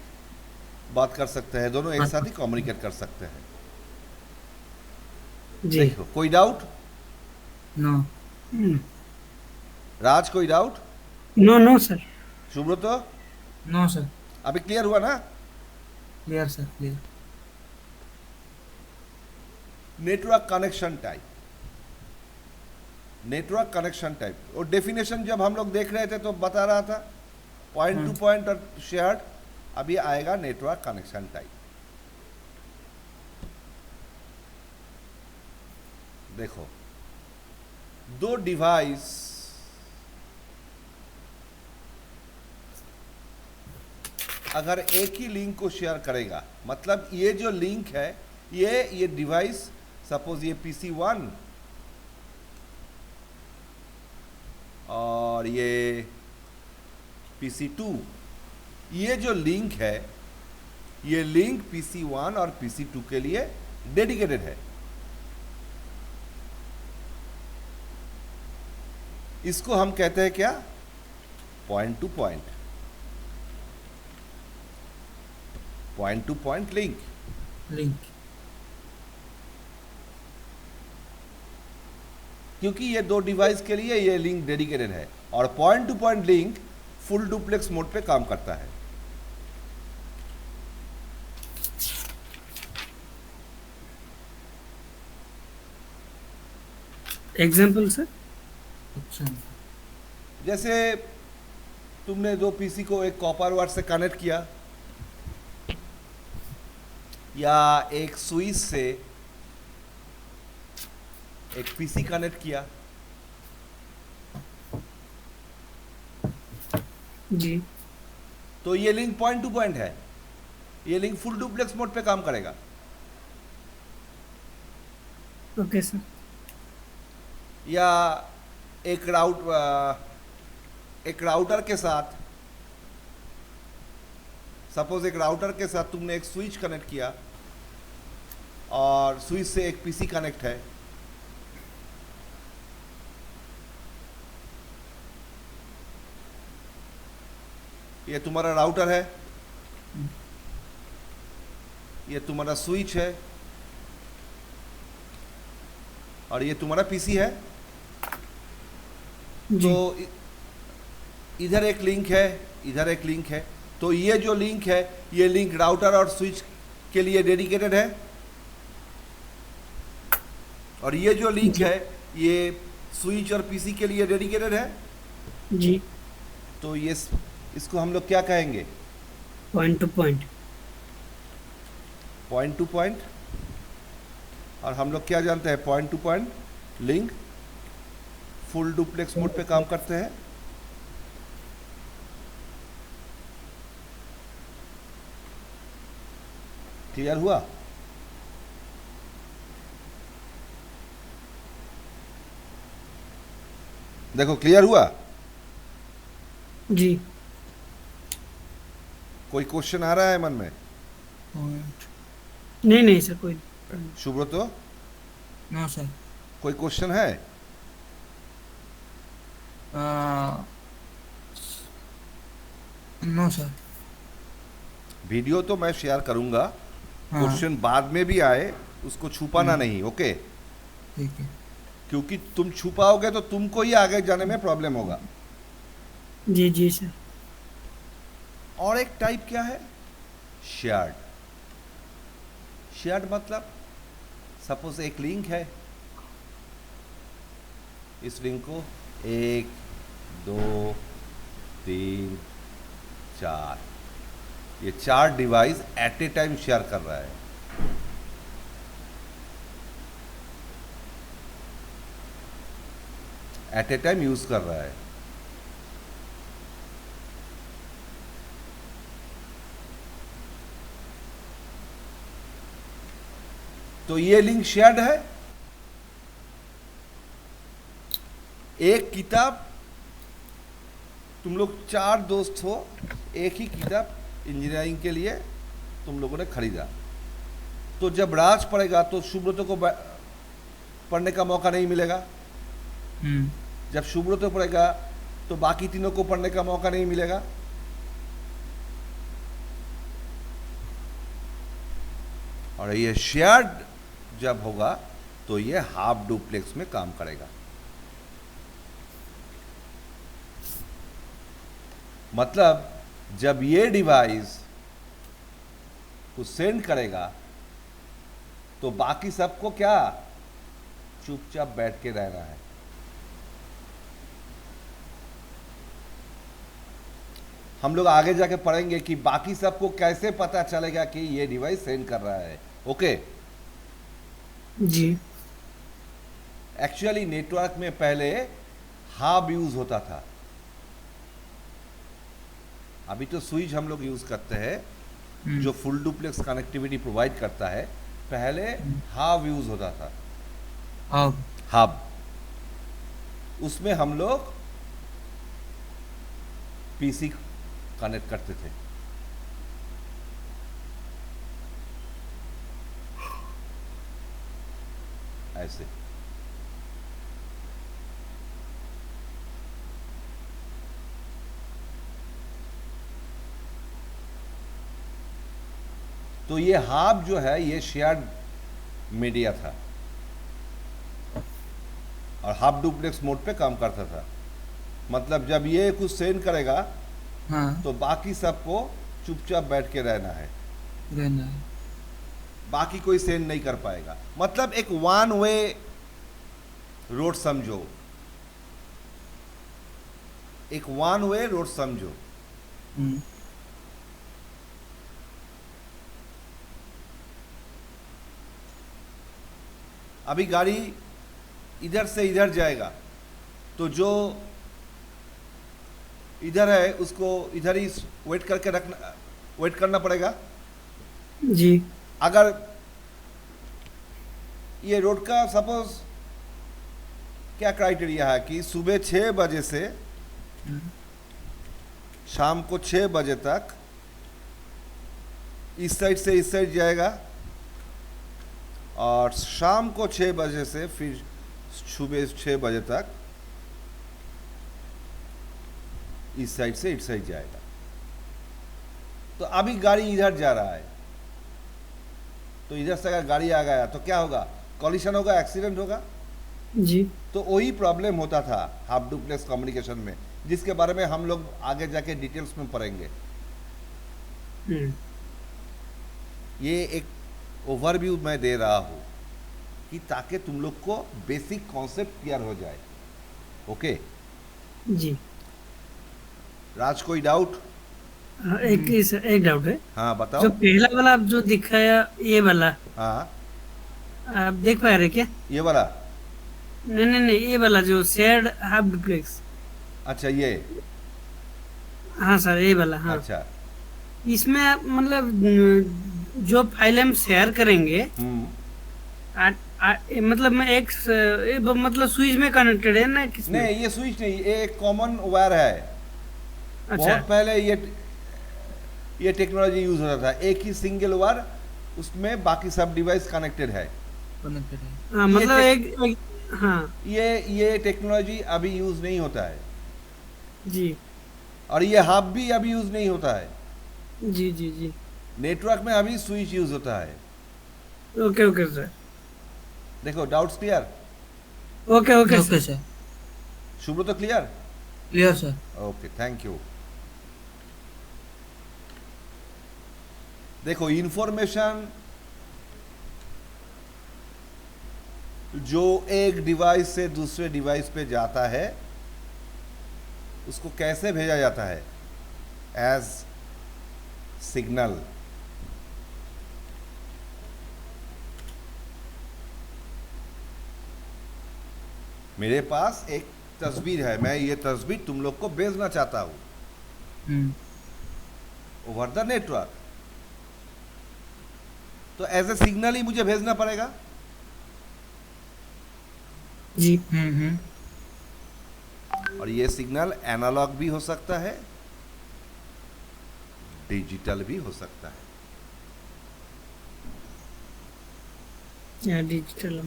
Speaker 1: बात कर सकते हैं, दोनों एक साथ ही कम्युनिकेट कर सकते हैं।
Speaker 3: जी।
Speaker 1: देखो कोई डाउट?
Speaker 2: नो।
Speaker 1: राज कोई doubt?
Speaker 3: No no sir.
Speaker 1: Subrata
Speaker 2: no sir.
Speaker 1: अभी क्लियर हुआ ना?
Speaker 2: Clear sir clear.
Speaker 1: Network connection type, network connection type और डेफिनेशन जब हम लोग देख रहे थे तो बता रहा था पॉइंट टू पॉइंट और शेयर्ड। अभी आएगा नेटवर्क कनेक्शन टाइप। देखो दो डिवाइस अगर एक ही लिंक को शेयर करेगा, मतलब ये जो लिंक है, ये डिवाइस, सपोज ये PC1 और ये PC2, ये जो लिंक है, ये लिंक PC1 और PC2 के लिए डेडिकेटेड है। इसको हम कहते हैं क्या? Point two point, point two point link.
Speaker 2: Link.
Speaker 1: क्योंकि ये दो डिवाइस के लिए ये लिंक डेडिकेटेड है, और point two point link full duplex mode पे काम करता है।
Speaker 3: Example sir.
Speaker 2: अच्छा।
Speaker 1: जैसे तुमने दो पीसी को एक कॉपर वायर से कनेक्ट किया, या एक स्विच से एक पीसी कनेक्ट किया,
Speaker 3: जी
Speaker 1: तो ये लिंक पॉइंट टू पॉइंट है, ये लिंक फुल डुप्लेक्स मोड पे काम करेगा।
Speaker 3: Okay sir.
Speaker 1: या एक राउटर के साथ, सपोज एक राउटर के साथ तुमने एक स्विच कनेक्ट किया और स्विच से एक पीसी कनेक्ट है, ये तुम्हारा राउटर है, ये तुम्हारा स्विच है और ये तुम्हारा पीसी है।
Speaker 3: जी
Speaker 1: तो इधर एक लिंक है, इधर एक लिंक है, तो ये जो लिंक है ये लिंक राउटर और स्विच के लिए डेडिकेटेड है, और ये जो लिंक
Speaker 3: जी
Speaker 1: है ये स्विच और पीसी के लिए डेडिकेटेड है।
Speaker 3: जी
Speaker 1: तो ये इसको हम लोग क्या कहेंगे?
Speaker 3: Point two point.
Speaker 1: Point two point. और हम लोग क्या जानते हैं? Point two point link full duplex mode पे काम करते हैं। क्लियर हुआ? देखो क्लियर हुआ?
Speaker 3: जी
Speaker 1: कोई क्वेश्चन आ रहा है मन में?
Speaker 2: पॉइंट।
Speaker 3: नहीं नहीं सर, कोई
Speaker 1: सुब्रतो,
Speaker 2: नो सर।
Speaker 1: कोई क्वेश्चन है?
Speaker 2: No sir.
Speaker 1: वीडियो तो मैं शेयर करूंगा,
Speaker 2: हाँ
Speaker 1: क्वेश्चन बाद में भी आए उसको छुपाना नहीं, ओके?
Speaker 2: ठीक है।
Speaker 1: क्योंकि तुम छुपाओगे तो तुमको ही आगे जाने में प्रॉब्लम होगा।
Speaker 3: जी जी सर।
Speaker 1: और एक टाइप क्या है? शेयर्ड। शेयर्ड मतलब सपोज एक लिंक है, इस लिंक को 1 2 3 4, ये 4 device at a time share कर रहा है। एट ए टाइम यूज कर रहा है। तो ये लिंक शेयर्ड है। एक किताब, तुम लोग 4 दोस्त हो, एक ही किताब इंजीनियरिंग के लिए तुम लोगों ने खरीदा, तो जब राज पढ़ेगा तो सुब्रतो को पढ़ने का मौका नहीं मिलेगा। जब सुब्रतो पढ़ेगा तो बाकी तीनों को पढ़ने का मौका नहीं मिलेगा। और ये शेयर्ड जब होगा तो ये हाफ डुप्लेक्स में काम करेगा। मतलब जब ये डिवाइस को सेंड करेगा तो बाकी सबको क्या, चुपचाप बैठ के रहना है। हम लोग आगे जाके पढ़ेंगे कि बाकी सबको कैसे पता चलेगा कि ये डिवाइस सेंड कर रहा है, ओके?
Speaker 3: जी
Speaker 1: एक्चुअली नेटवर्क में पहले हब यूज होता था, अभी तो स्विच हम लोग यूज करते हैं जो फुल डुप्लेक्स कनेक्टिविटी प्रोवाइड करता है। पहले हब यूज होता था,
Speaker 2: अब
Speaker 1: हब। उसमें हम लोग पीसी कनेक्ट करते थे। ऐसे तो ये हाफ जो है ये शेयर्ड मीडिया था और हाफ डुप्लेक्स मोड पे काम करता था। मतलब जब ये कुछ सेंड करेगा
Speaker 2: हाँ
Speaker 1: तो बाकी सबको चुपचाप बैठ के रहना है,
Speaker 2: रहना है।
Speaker 1: बाकी कोई सेंड नहीं कर पाएगा। मतलब एक वन वे रोड समझो, एक वन वे रोड समझो।
Speaker 2: हम्म,
Speaker 1: अभी गाड़ी इधर से इधर जाएगा तो जो इधर है, उसको इधर ही वेट करके रखना, वेट करना पड़ेगा।
Speaker 3: जी
Speaker 1: अगर ये रोड का सपोज क्या क्राइटेरिया है कि सुबह 6 बजे से शाम को 6 बजे तक इस साइड से इस साइड जाएगा, और शाम को 6 बजे से फिर सुबह 6 बजे तक इस साइड से इस साइड जाएगा। तो अभी गाड़ी इधर जा रहा है, तो इधर से अगर गाड़ी आ गया तो क्या होगा? कॉलिशन होगा, एक्सीडेंट होगा।
Speaker 3: जी
Speaker 1: तो वही प्रॉब्लम होता था हाफ डुप्लेक्स कम्युनिकेशन में, जिसके बारे में हम लोग आगे जाके डिटेल्स में पढ़ेंगे।
Speaker 3: हम्म,
Speaker 1: ये एक ओवरव्यू मैं दे रहा हूँ कि ताकि तुम लोग को बेसिक कॉन्सेप्ट क्लियर हो जाए। ओके
Speaker 3: जी।
Speaker 1: राज, कोई डाउट?
Speaker 3: हाँ, एक डाउट है।
Speaker 1: हाँ बताओ।
Speaker 3: जो पहला वाला आप जो दिखाया, ये वाला
Speaker 1: हाँ
Speaker 3: आप देख पा रहे क्या?
Speaker 1: ये वाला,
Speaker 3: नहीं नहीं नहीं, ये वाला जो शेयर्ड हाफ डुप्लेक्स।
Speaker 1: अच्छा ये,
Speaker 3: हाँ सर, ये वाला। हाँ,
Speaker 1: अच्छा
Speaker 3: इसमें आप मतलब जो फाइल हम शेयर करेंगे, मतलब मैं मतलब स्विच में कनेक्टेड है ना किसमें?
Speaker 1: नहीं ये स्विच नहीं, ये एक कॉमन वायर है।
Speaker 3: अच्छा
Speaker 1: बहुत पहले ये टेक्नोलॉजी यूज होता था, एक ही सिंगल वायर, उसमें बाकी सब डिवाइस कनेक्टेड है।
Speaker 2: कनेक्टेड है।
Speaker 3: हाँ,
Speaker 1: ये
Speaker 3: मतलब हाँ
Speaker 1: ये टेक्नोलॉजी अभी यूज नहीं होता है,
Speaker 3: जी
Speaker 1: और ये हाफ भी अभी यूज नहीं होता है।
Speaker 3: जी जी जी।
Speaker 1: नेटवर्क में अभी स्विच यूज होता है।
Speaker 3: Okay okay sir.
Speaker 1: देखो doubts clear?
Speaker 3: Okay okay
Speaker 2: okay
Speaker 3: sir.
Speaker 2: Sir,
Speaker 1: Subrata clear?
Speaker 2: Clear sir.
Speaker 1: Okay thank you. देखो इंफॉर्मेशन जो एक डिवाइस से दूसरे डिवाइस पे जाता है, उसको कैसे भेजा जाता है? As signal. मेरे पास एक तस्वीर है, मैं ये तस्वीर तुम लोग को भेजना चाहता हूं
Speaker 2: हम्म,
Speaker 1: ओवर द नेटवर्क, तो एज ए सिग्नल ही मुझे भेजना पड़ेगा।
Speaker 3: जी
Speaker 1: और ये सिग्नल एनालॉग भी हो सकता है, डिजिटल भी हो सकता है।
Speaker 3: या डिजिटल।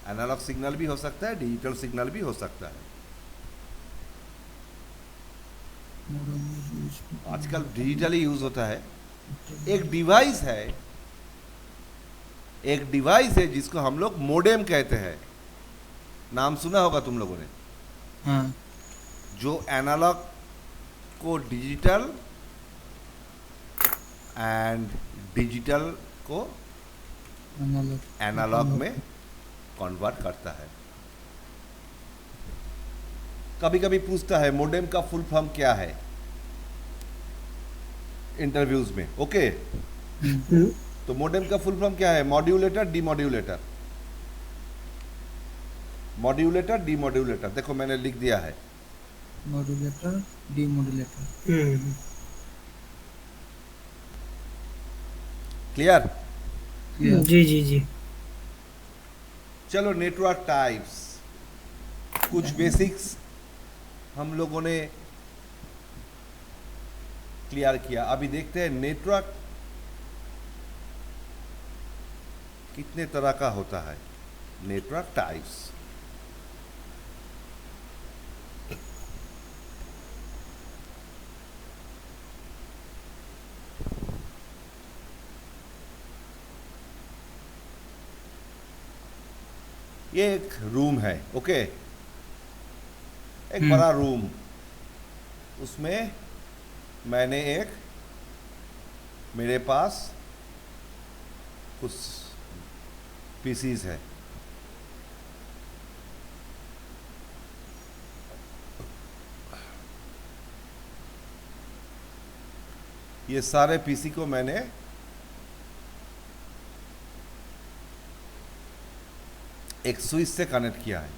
Speaker 1: एनालॉग सिग्नल भी हो सकता है, डिजिटल सिग्नल भी हो सकता है। आजकल डिजिटल ही यूज होता है। एक डिवाइस है, एक डिवाइस है जिसको हम लोग मोडेम कहते हैं। नाम सुना होगा तुम लोगों ने,
Speaker 2: हाँ,
Speaker 1: जो एनालॉग को डिजिटल एंड डिजिटल को एनालॉग में कन्वर्ट करता है। कभी कभी पूछता है मोडेम का फुल फॉर्म क्या है इंटरव्यूज में। ओके तो मोडेम का फुल फॉर्म क्या है? Modulator, demodulator. मॉड्यूलेटर, डीमॉड्यूलेटर, देखो मैंने लिख दिया है।
Speaker 2: Modulator, demodulator.
Speaker 1: क्लियर?
Speaker 2: क्लियर।
Speaker 3: जी जी जी।
Speaker 1: चलो नेटवर्क टाइप्स, कुछ बेसिक्स हम लोगों ने क्लियर किया। अभी देखते हैं नेटवर्क कितने तरह का होता है। नेटवर्क टाइप्स, ये एक रूम है। ओके, एक बड़ा रूम, उसमें मैंने मेरे पास कुछ पीसीज है। ये सारे पीसी को मैंने एक स्विच से कनेक्ट किया है।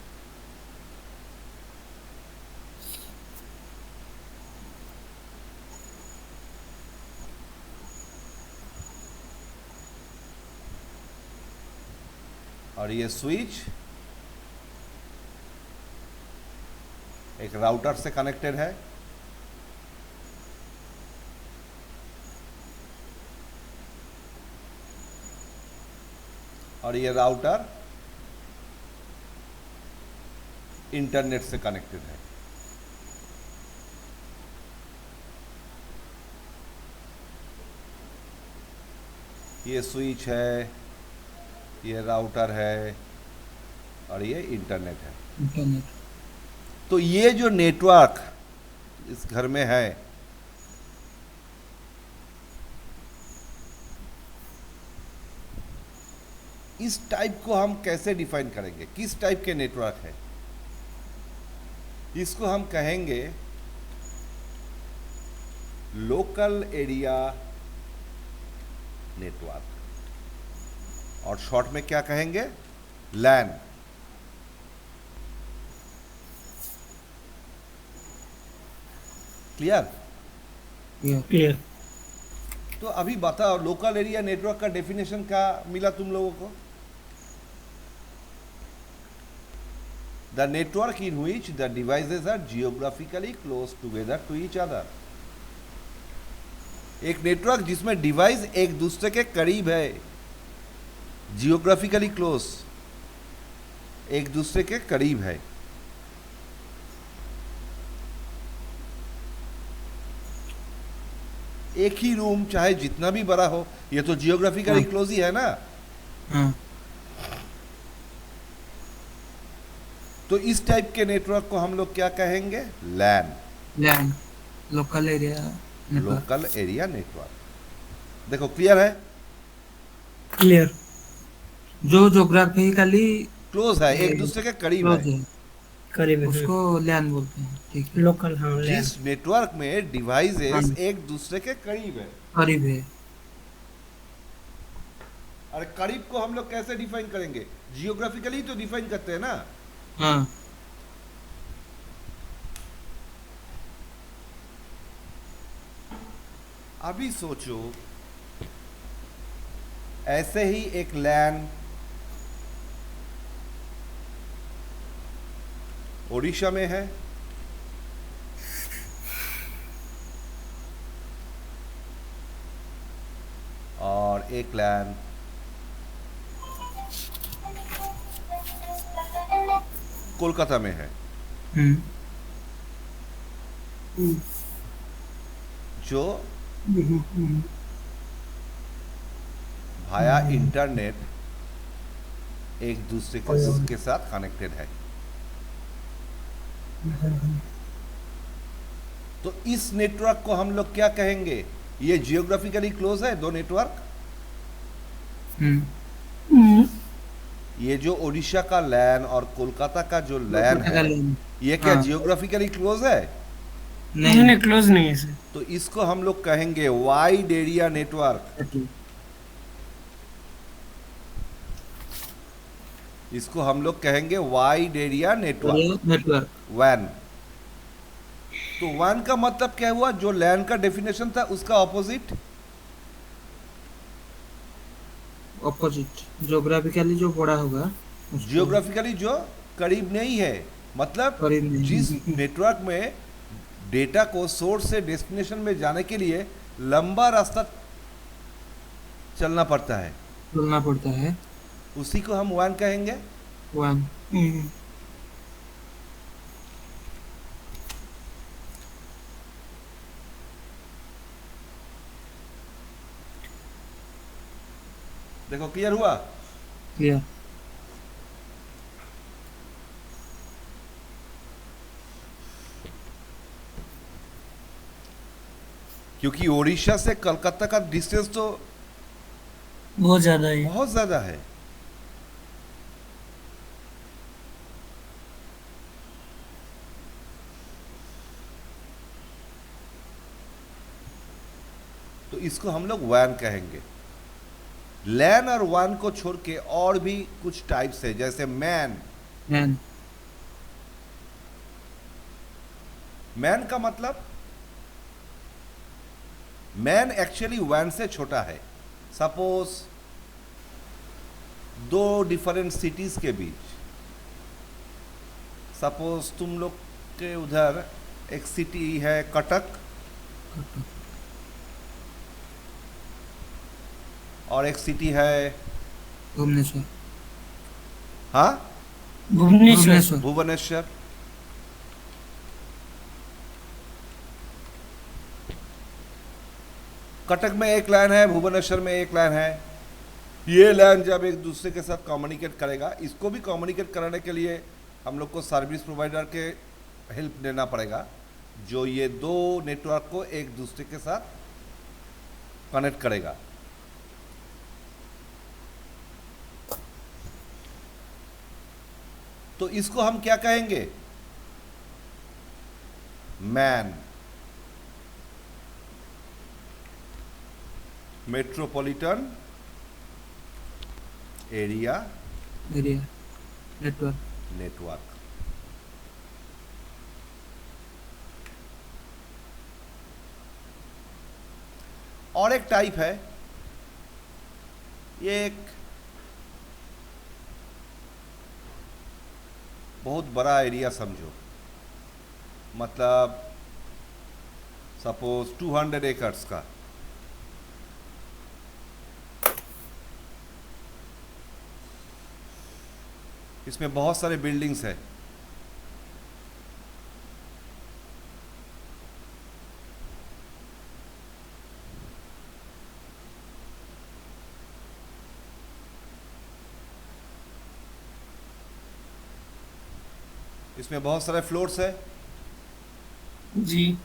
Speaker 1: और ये स्विच एक राउटर से कनेक्टेड है। और ये राउटर इंटरनेट से कनेक्टेड है। ये स्विच है, ये राउटर है और ये इंटरनेट है।
Speaker 2: इंटरनेट।
Speaker 1: तो ये जो नेटवर्क इस घर में है, इस टाइप को हम कैसे डिफाइन करेंगे? किस टाइप के नेटवर्क है? इसको हम कहेंगे लोकल एरिया नेटवर्क, और शॉर्ट में क्या कहेंगे? लैन। क्लियर?
Speaker 3: क्लियर।
Speaker 1: तो अभी बताओ, लोकल एरिया नेटवर्क का डेफिनेशन क्या मिला तुम लोगों को? The network in which the devices are geographically close together to each other. एक नेटवर्क जिसमें डिवाइस एक दूसरे के करीब है, जियोग्राफिकली क्लोज, एक दूसरे के करीब है। एक ही रूम चाहे जितना भी बड़ा हो, ये तो जियोग्राफिकली क्लोज ही है ना।
Speaker 2: हाँ।
Speaker 1: तो इस टाइप के नेटवर्क को हम लोग क्या कहेंगे? LAN,
Speaker 2: LAN, local area network.
Speaker 1: Local area network. देखो क्लियर है?
Speaker 3: क्लियर।
Speaker 2: जो ज्योग्राफिकली
Speaker 1: क्लोज है, एक दूसरे के करीब
Speaker 2: क्लोज
Speaker 1: है।
Speaker 2: है,
Speaker 3: करीब है।
Speaker 2: उसको लैन बोलते हैं। ठीक है।
Speaker 3: लोकल, हाँ लैन।
Speaker 1: जिस नेटवर्क में डिवाइसेस
Speaker 2: हाँ।
Speaker 1: एक दूसरे के करीब है।
Speaker 2: करीब है।
Speaker 1: अरे करीब को हम लोग कैसे डिफाइन करेंगे? जियोग्राफिकली तो डिफाइन करते हैं ना।
Speaker 2: हाँ।
Speaker 1: अभी सोचो, ऐसे ही एक लैन ओडिशा में है, और एक लैन कोलकाता में है,
Speaker 2: हम्म।
Speaker 1: जो भाया इंटरनेट एक दूसरे के साथ कनेक्टेड है। तो इस नेटवर्क को हम लोग क्या कहेंगे? ये जियोग्राफिकली क्लोज है दो नेटवर्क। ये जो ओडिशा का लैन और कोलकाता का जो लैन है, ये क्या
Speaker 2: हाँ।
Speaker 1: जियोग्राफिकली क्लोज है?
Speaker 3: नहीं नहीं, क्लोज नहीं है सर।
Speaker 1: तो इसको हम लोग कहेंगे वाइड एरिया नेटवर्क। इसको हम लोग कहेंगे वाइड एरिया नेटवर्क,
Speaker 2: नेटवर्क।
Speaker 1: वैन। तो वैन का मतलब क्या हुआ? जो लैन का डेफिनेशन था उसका ऑपोजिट।
Speaker 2: ऑपोजिट, ज्योग्राफिकली जो बड़ा होगा उसको-
Speaker 1: जियोग्राफिकली जो करीब नहीं है, मतलब
Speaker 2: करीब नहीं।
Speaker 1: जिस नेटवर्क में डेटा को सोर्स से डेस्टिनेशन में जाने के लिए लंबा रास्ता चलना पड़ता है,
Speaker 2: चलना पड़ता है,
Speaker 1: उसी को हम वैन कहेंगे।
Speaker 2: वन।
Speaker 1: देखो क्लियर हुआ?
Speaker 2: क्लियर।
Speaker 1: क्योंकि ओडिशा से कलकत्ता का डिस्टेंस तो
Speaker 3: बहुत ज्यादा है।
Speaker 1: बहुत ज्यादा है। तो इसको हम लोग वैन कहेंगे। लैन और वैन को छोड़ के और भी कुछ टाइप्स है, जैसे मैन।
Speaker 2: मैन।
Speaker 1: मैन का मतलब, मैन एक्चुअली वैन से छोटा है। सपोज दो डिफरेंट सिटीज़ के बीच, सपोज तुम लोग के उधर एक सिटी है कटक
Speaker 2: कटक,
Speaker 1: और एक सिटी है,
Speaker 2: भुवनेश्वर,
Speaker 1: हाँ,
Speaker 3: भुवनेश्वर।
Speaker 1: भुवनेश्वर। कटक में एक लाइन है, भुवनेश्वर में एक लाइन है। ये लाइन जब एक दूसरे के साथ कम्युनिकेट करेगा, इसको भी कम्युनिकेट कराने के लिए हम लोग को सर्विस प्रोवाइडर के हेल्प लेना पड़ेगा, जो ये दो नेटवर्क को एक दूसरे के साथ कनेक्ट करेगा। तो इसको हम क्या कहेंगे? Man, metropolitan area
Speaker 2: area network.
Speaker 1: Network. और एक टाइप है, ये एक बहुत बड़ा एरिया समझो, मतलब सपोज 200 एकर्स का। इसमें बहुत सारे बिल्डिंग्स है। इसमें बहुत सारे फ्लोर्स है।
Speaker 3: जी।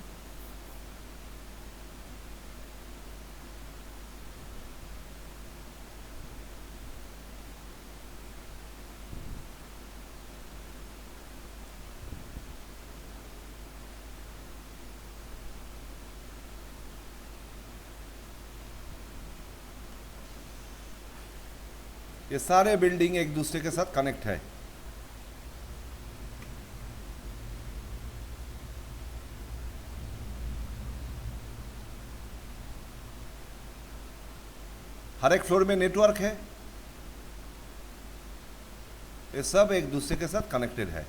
Speaker 1: ये सारे बिल्डिंग एक दूसरे के साथ कनेक्ट है। हर एक फ्लोर में नेटवर्क है। ये सब एक दूसरे के साथ कनेक्टेड है।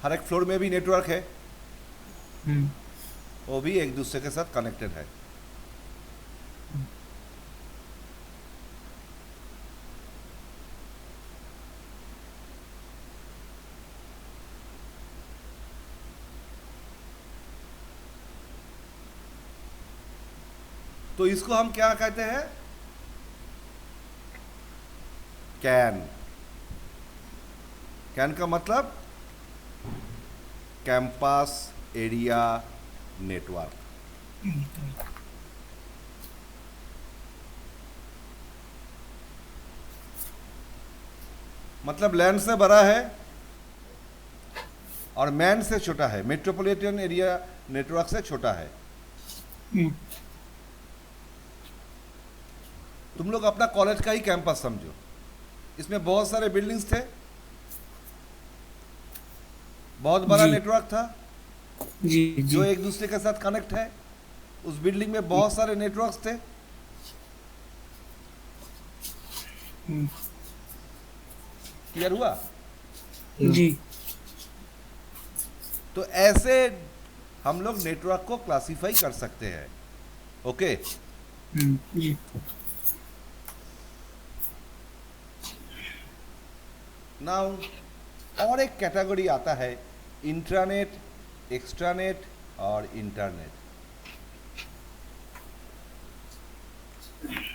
Speaker 1: हर एक फ्लोर में भी नेटवर्क है, वो भी एक दूसरे के साथ कनेक्टेड है। तो इसको हम क्या कहते हैं? कैन। कैन का मतलब कैंपस एरिया नेटवर्क। मतलब लैंड से बड़ा है और मैन से छोटा है, मेट्रोपॉलिटन एरिया नेटवर्क से छोटा है। तुम लोग अपना कॉलेज का ही कैंपस समझो, इसमें बहुत सारे बिल्डिंग्स थे, बहुत बड़ा
Speaker 3: जी।
Speaker 1: नेटवर्क था
Speaker 3: जी।
Speaker 1: जो
Speaker 3: जी।
Speaker 1: एक दूसरे के साथ कनेक्ट है। उस बिल्डिंग में बहुत सारे नेटवर्क्स थे। क्लियर हुआ?
Speaker 3: जी।
Speaker 1: तो ऐसे हम लोग नेटवर्क को क्लासिफाई कर सकते हैं। ओके।
Speaker 3: जी।
Speaker 1: नाउ और एक कैटेगरी आता है इंट्रानेट, एक्सट्रानेट और इंटरनेट।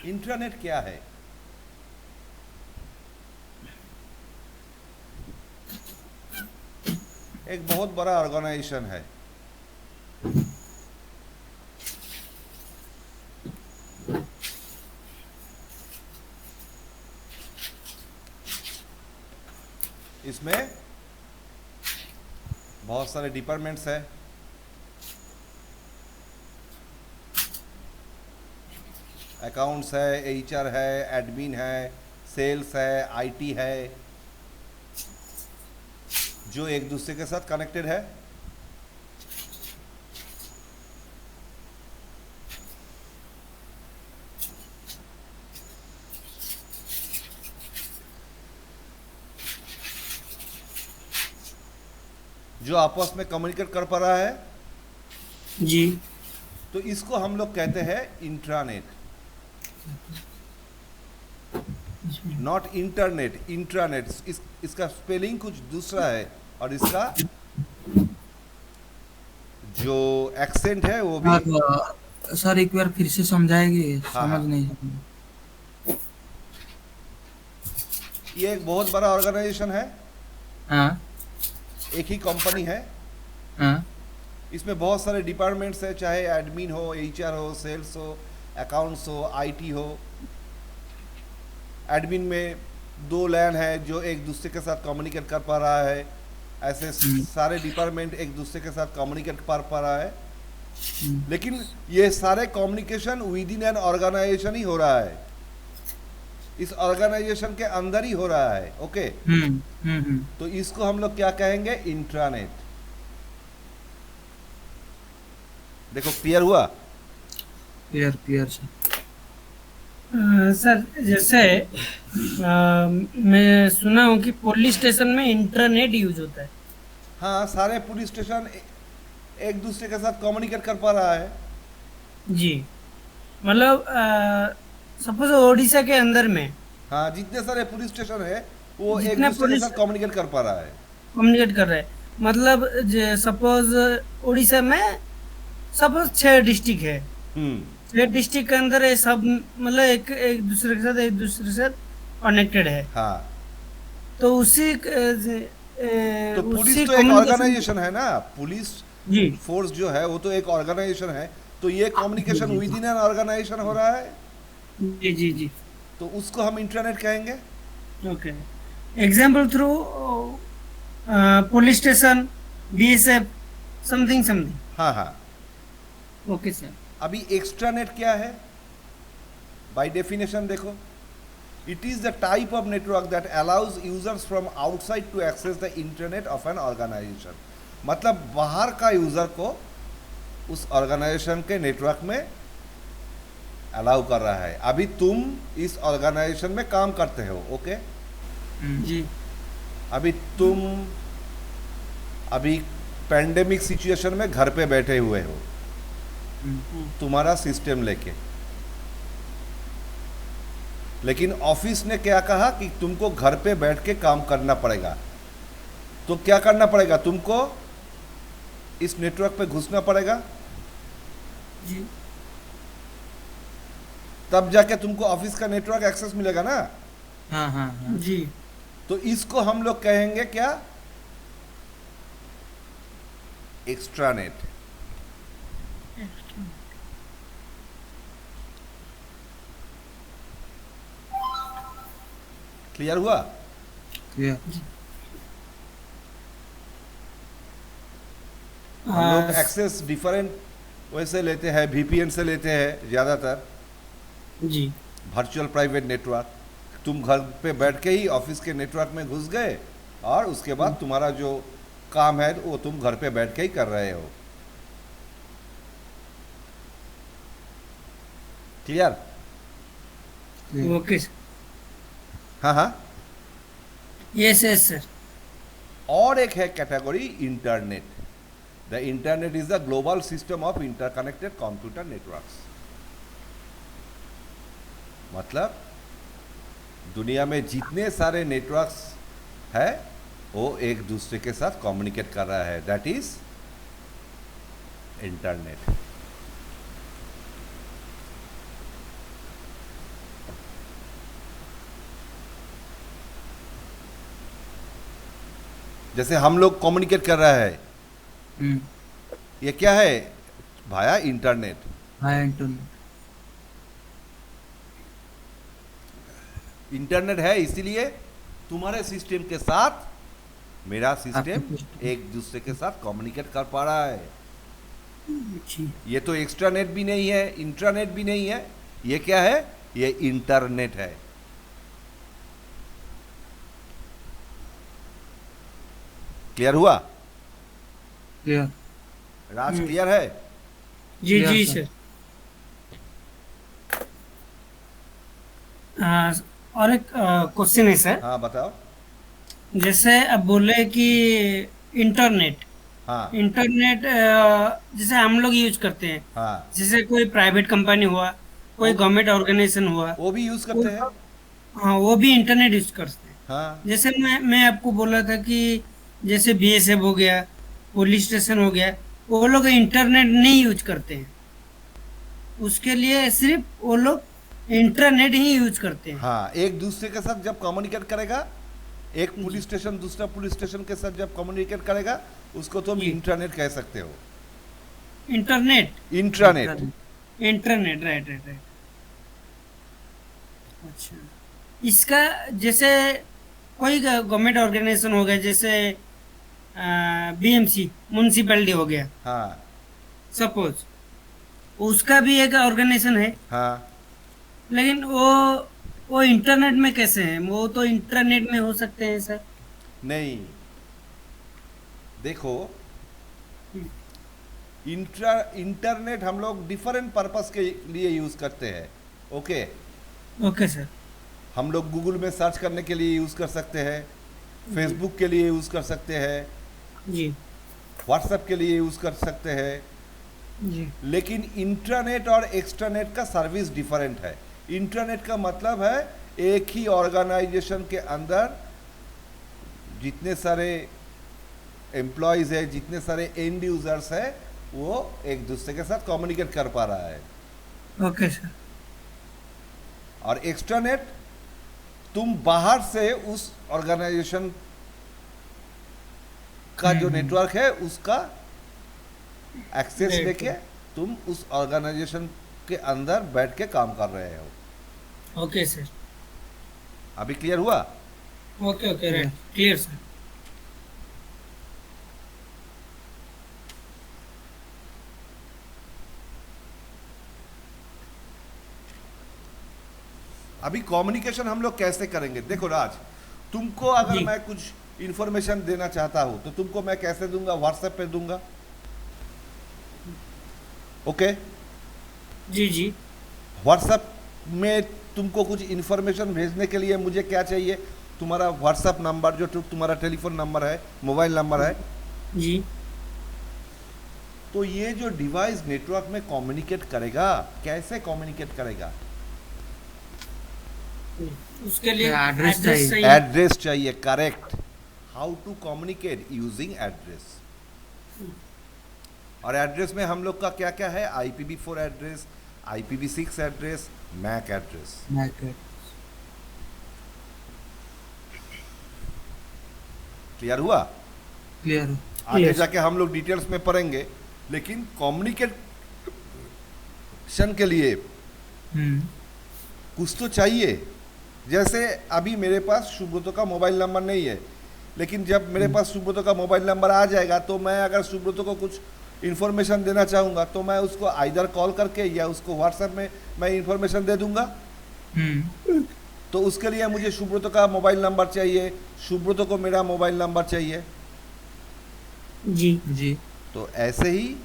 Speaker 1: इंट्रानेट क्या है? एक बहुत बड़ा ऑर्गेनाइजेशन है, इसमें बहुत सारे डिपार्टमेंट्स हैं। अकाउंट्स है, एचआर है, एडमिन है, सेल्स है, आईटी है, जो एक दूसरे के साथ कनेक्टेड है। जो आपस में कम्युनिकेट कर पा रहा है,
Speaker 3: जी
Speaker 1: तो इसको हम लोग कहते हैं इंट्रानेट, नॉट इंटरनेट, इंट्रानेट। इसका स्पेलिंग कुछ दूसरा है और इसका जो एक्सेंट है वो भी।
Speaker 2: आप सर एक बार फिर से समझाएंगे,
Speaker 1: हाँ,
Speaker 2: समझ
Speaker 1: हाँ।
Speaker 2: नहीं समझ।
Speaker 1: ये एक बहुत बड़ा ऑर्गेनाइजेशन है,
Speaker 2: हाँ
Speaker 1: एक ही कंपनी है।
Speaker 2: हाँ
Speaker 1: इसमें बहुत सारे डिपार्टमेंट्स है, चाहे एडमिन हो, एचआर हो, सेल्स हो, अकाउंट्स हो, आईटी हो। एडमिन में 2 लाइन है जो एक दूसरे के साथ कम्युनिकेट कर पा रहा है, ऐसे सारे डिपार्टमेंट एक दूसरे के साथ कम्युनिकेट कर पा रहा है। लेकिन ये सारे communication with in an organization ही हो रहा है, इस ऑर्गेनाइजेशन के अंदर ही हो रहा है। ओके, तो इसको हम लोग क्या कहेंगे? इंट्रानेट। देखो क्लियर हुआ?
Speaker 2: Clear clear sir.
Speaker 3: सर जैसे मैं सुना हूँ कि पुलिस स्टेशन में इंटरनेट यूज होता है।
Speaker 1: हाँ, सारे पुलिस स्टेशन एक दूसरे के साथ कम्युनिकेट कर पा रहा है।
Speaker 3: जी मतलब सपोज ओडिशा के अंदर में
Speaker 1: हाँ, जितने सारे पुलिस स्टेशन है वो एक
Speaker 3: जितने
Speaker 1: दूसरे के
Speaker 3: पुलिस
Speaker 1: साथ कम्युनिकेट कर पा रहा है।
Speaker 3: कम्युनिकेट कर रहे हैं, मतलब सपोज उड़ीसा में सपोज 6 डिस्ट्रिक्ट है,
Speaker 1: हम्म
Speaker 3: 6 डिस्ट्रिक्ट के अंदर ये सब मतलब एक एक दूसरे के साथ कनेक्टेड है।
Speaker 1: हाँ,
Speaker 3: तो
Speaker 1: तो
Speaker 3: उसी
Speaker 1: पुलिस तो एक
Speaker 3: communication-
Speaker 1: ऑर्गेनाइजेशन है ना, पुलिस
Speaker 3: जी
Speaker 1: फोर्स जो है वो तो एक ऑर्गेनाइजेशन है। तो ये कम्युनिकेशन
Speaker 3: जी,
Speaker 1: विद इन एन ऑर्गेनाइजेशन हो रहा है,
Speaker 3: जी जी जी
Speaker 1: तो उसको हम इंटरनेट कहेंगे।
Speaker 3: Okay. Example through police station, BSF, something something.
Speaker 1: हाँ, हाँ।
Speaker 3: Okay sir.
Speaker 1: अभी एक्स्ट्रानेट क्या है? बाय डेफिनेशन देखो, it is the type of network that allows users from outside to access the internet of an organization. मतलब बाहर का user को उस ऑर्गेनाइजेशन के नेटवर्क में अलाउ कर रहा है। अभी तुम इस ऑर्गेनाइजेशन में काम करते हो, ओके?
Speaker 3: जी
Speaker 1: अभी तुम अभी पैंडेमिक सिचुएशन में घर पे बैठे हुए हो, तुम्हारा सिस्टम लेके। लेकिन ऑफिस ने क्या कहा कि तुमको घर पे बैठ के काम करना पड़ेगा। तो क्या करना पड़ेगा? तुमको इस नेटवर्क पे घुसना पड़ेगा,
Speaker 3: जी
Speaker 1: तब जाके तुमको ऑफिस का नेटवर्क एक्सेस मिलेगा ना।
Speaker 2: हाँ हाँ हाँ
Speaker 3: जी
Speaker 1: तो इसको हम लोग कहेंगे क्या? एक्स्ट्रानेट। क्लियर हुआ?
Speaker 2: क्लियर।
Speaker 1: हम लोग एक्सेस डिफरेंट वैसे लेते हैं, वीपीएन से लेते हैं ज़्यादातर,
Speaker 3: जी
Speaker 1: वर्चुअल प्राइवेट नेटवर्क। तुम घर पे बैठ के ही ऑफिस के नेटवर्क में घुस गए और उसके बाद तुम्हारा जो काम है वो तुम घर पे बैठ के ही कर रहे हो। क्लियर?
Speaker 3: ओके
Speaker 1: हाँ, हाँ।
Speaker 3: Yes yes sir.
Speaker 1: और एक है category internet. The internet is the global system of interconnected computer networks. मतलब दुनिया में जितने सारे नेटवर्क्स है वो एक दूसरे के साथ कम्युनिकेट कर रहा है, दैट इज इंटरनेट। जैसे हम लोग कम्युनिकेट कर रहा है, ये क्या है भाया? इंटरनेट।
Speaker 2: हाँ इंटरनेट।
Speaker 1: इंटरनेट है इसीलिए तुम्हारे सिस्टम के साथ मेरा सिस्टम
Speaker 2: आपका system।
Speaker 1: एक दूसरे के साथ कम्युनिकेट कर पा रहा है।
Speaker 3: जी
Speaker 1: ये तो एक्स्ट्रानेट भी नहीं है, इंट्रानेट भी नहीं है, ये क्या है? ये इंटरनेट है। क्लियर हुआ?
Speaker 2: क्लियर।
Speaker 1: राज क्लियर है?
Speaker 3: जी
Speaker 2: Yes,
Speaker 3: जी
Speaker 2: sir।
Speaker 3: सर। और एक क्वेश्चन है सर।
Speaker 1: हाँ, बताओ।
Speaker 3: जैसे अब बोले कि इंटरनेट
Speaker 1: हाँ
Speaker 3: इंटरनेट जैसे हम लोग यूज करते हैं,
Speaker 1: हाँ,
Speaker 3: जैसे कोई प्राइवेट कंपनी हुआ, कोई
Speaker 1: वो
Speaker 3: गवर्नमेंट ऑर्गेनाइजेशन हुआ,
Speaker 1: वो भी यूज
Speaker 3: वो
Speaker 1: करते हैं।
Speaker 3: सब, हाँ वो भी इंटरनेट यूज करते हैं।
Speaker 1: हाँ
Speaker 3: जैसे मैं आपको बोला था कि जैसे बीएसएफ हो गया, पुलिस स्टेशन हो गया, वो लोग इंटरनेट नहीं यूज करते हैं। उसके लिए सिर्फ वो लोग इंटरनेट ही यूज करते हैं।
Speaker 1: हाँ, एक दूसरे के साथ जब कम्युनिकेट करेगा, एक पुलिस
Speaker 3: जी
Speaker 1: स्टेशन दूसरा पुलिस स्टेशन के साथ जब कम्युनिकेट करेगा, उसको तुम
Speaker 3: जी,
Speaker 1: इंटरनेट कह सकते हो।
Speaker 3: Internet,
Speaker 1: intranet.
Speaker 3: Internet, right right right. अच्छा, इसका जैसे कोई गवर्नमेंट ऑर्गेनाइजेशन हो गया, जैसे बीएमसी म्यूनसिपैलिटी हो गया
Speaker 1: हाँ
Speaker 3: सपोज, उसका भी एक ऑर्गेनाइजेशन है,
Speaker 1: हाँ,
Speaker 3: लेकिन वो इंटरनेट में कैसे हैं? वो तो इंटरनेट में हो सकते हैं सर।
Speaker 1: नहीं, देखो,
Speaker 3: हम्म,
Speaker 1: इंटरनेट हम लोग डिफरेंट पर्पस के लिए यूज करते हैं। Okay,
Speaker 3: okay sir.
Speaker 1: हम लोग गूगल में सर्च करने के लिए यूज कर सकते हैं, फेसबुक के लिए यूज कर सकते हैं,
Speaker 3: जी
Speaker 1: व्हाट्सएप के लिए यूज कर सकते हैं।
Speaker 3: जी
Speaker 1: लेकिन इंट्रानेट और एक्सट्रानेट का सर्विस डिफरेंट है। इंट्रानेट का मतलब है एक ही ऑर्गेनाइजेशन के अंदर जितने सारे एम्प्लॉयज है, जितने सारे एंड यूजर्स है, वो एक दूसरे के साथ कम्युनिकेट कर पा रहा है।
Speaker 3: Okay sir.
Speaker 1: और एक्सट्रानेट, तुम बाहर से उस ऑर्गेनाइजेशन का जो नेटवर्क है उसका एक्सेस
Speaker 3: Right.
Speaker 1: लेके तुम उस ऑर्गेनाइजेशन के अंदर बैठ के काम कर रहे हो।
Speaker 3: Okay sir.
Speaker 1: अभी क्लियर हुआ?
Speaker 3: Okay okay, right, clear sir.
Speaker 1: अभी कम्युनिकेशन हम लोग कैसे करेंगे? देखो राज, तुमको अगर
Speaker 3: जी
Speaker 1: मैं कुछ इंफॉर्मेशन देना चाहता हूं तो तुमको मैं कैसे दूंगा? व्हाट्सएप पे दूंगा। ओके,
Speaker 3: जी जी
Speaker 1: व्हाट्सएप में तुमको कुछ इंफॉर्मेशन भेजने के लिए मुझे क्या चाहिए? तुम्हारा व्हाट्सएप नंबर, जो तुम्हारा टेलीफोन नंबर है, मोबाइल नंबर है।
Speaker 3: जी।
Speaker 1: तो ये जो डिवाइस नेटवर्क में कम्युनिकेट करेगा, कैसे कम्युनिकेट करेगा?
Speaker 3: उसके लिए
Speaker 2: एड्रेस
Speaker 3: एड्रेस
Speaker 2: चाहिए।
Speaker 3: चाहिए।
Speaker 1: एड्रेस चाहिए, correct. How to communicate? Using address. और एड्रेस में हम लोग का क्या क्या है? IPv4 address, IPv6 address, MAC address. Clear हुआ?
Speaker 2: क्लियर हो।
Speaker 1: आगे
Speaker 3: Yes.
Speaker 1: जाके हम लोग डिटेल्स में पढ़ेंगे, लेकिन कम्युनिकेशन के लिए
Speaker 2: हम्म
Speaker 1: कुछ तो चाहिए। जैसे अभी मेरे पास सुब्रतो का मोबाइल नंबर नहीं है, लेकिन जब मेरे पास सुब्रतो का मोबाइल नंबर आ जाएगा तो मैं अगर सुब्रतो को कुछ इन्फॉर्मेशन देना चाहूँगा तो मैं उसको आइदर कॉल करके या उसको व्हाट्सएप में मैं इन्फॉर्मेशन दे दूंगा।
Speaker 2: हम्म
Speaker 1: तो उसके लिए मुझे सुब्रतो का मोबाइल नंबर चाहिए, सुब्रतो को मेरा मोबाइल नंबर चाहिए।
Speaker 3: जी
Speaker 2: जी
Speaker 1: तो ऐसे ही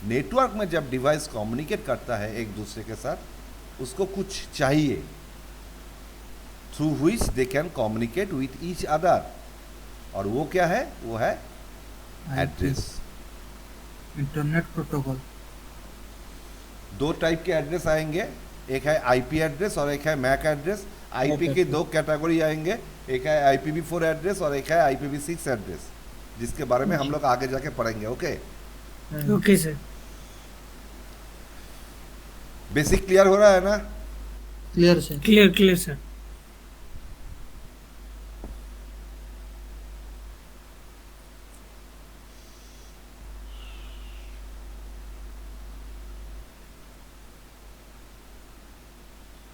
Speaker 1: नेटवर्क में जब डिवाइस कम्युनिकेट करता है एक दूसरे के साथ, उसको कुछ चाहिए through which they can communicate with each other. और वो क्या है? वो है एड्रेस।
Speaker 2: Internet protocol.
Speaker 1: दो टाइप के एड्रेस आएंगे, एक है आईपी एड्रेस और एक है मैक एड्रेस। आईपी की दो कैटेगरी आएंगे, एक है IPv4 एड्रेस और एक है IPv6 एड्रेस, जिसके बारे में हम लोग आगे जाके पढ़ेंगे। Okay,
Speaker 3: okay sir.
Speaker 1: Basic clear हो रहा है ना?
Speaker 2: Clear sir.
Speaker 3: Clear clear sir.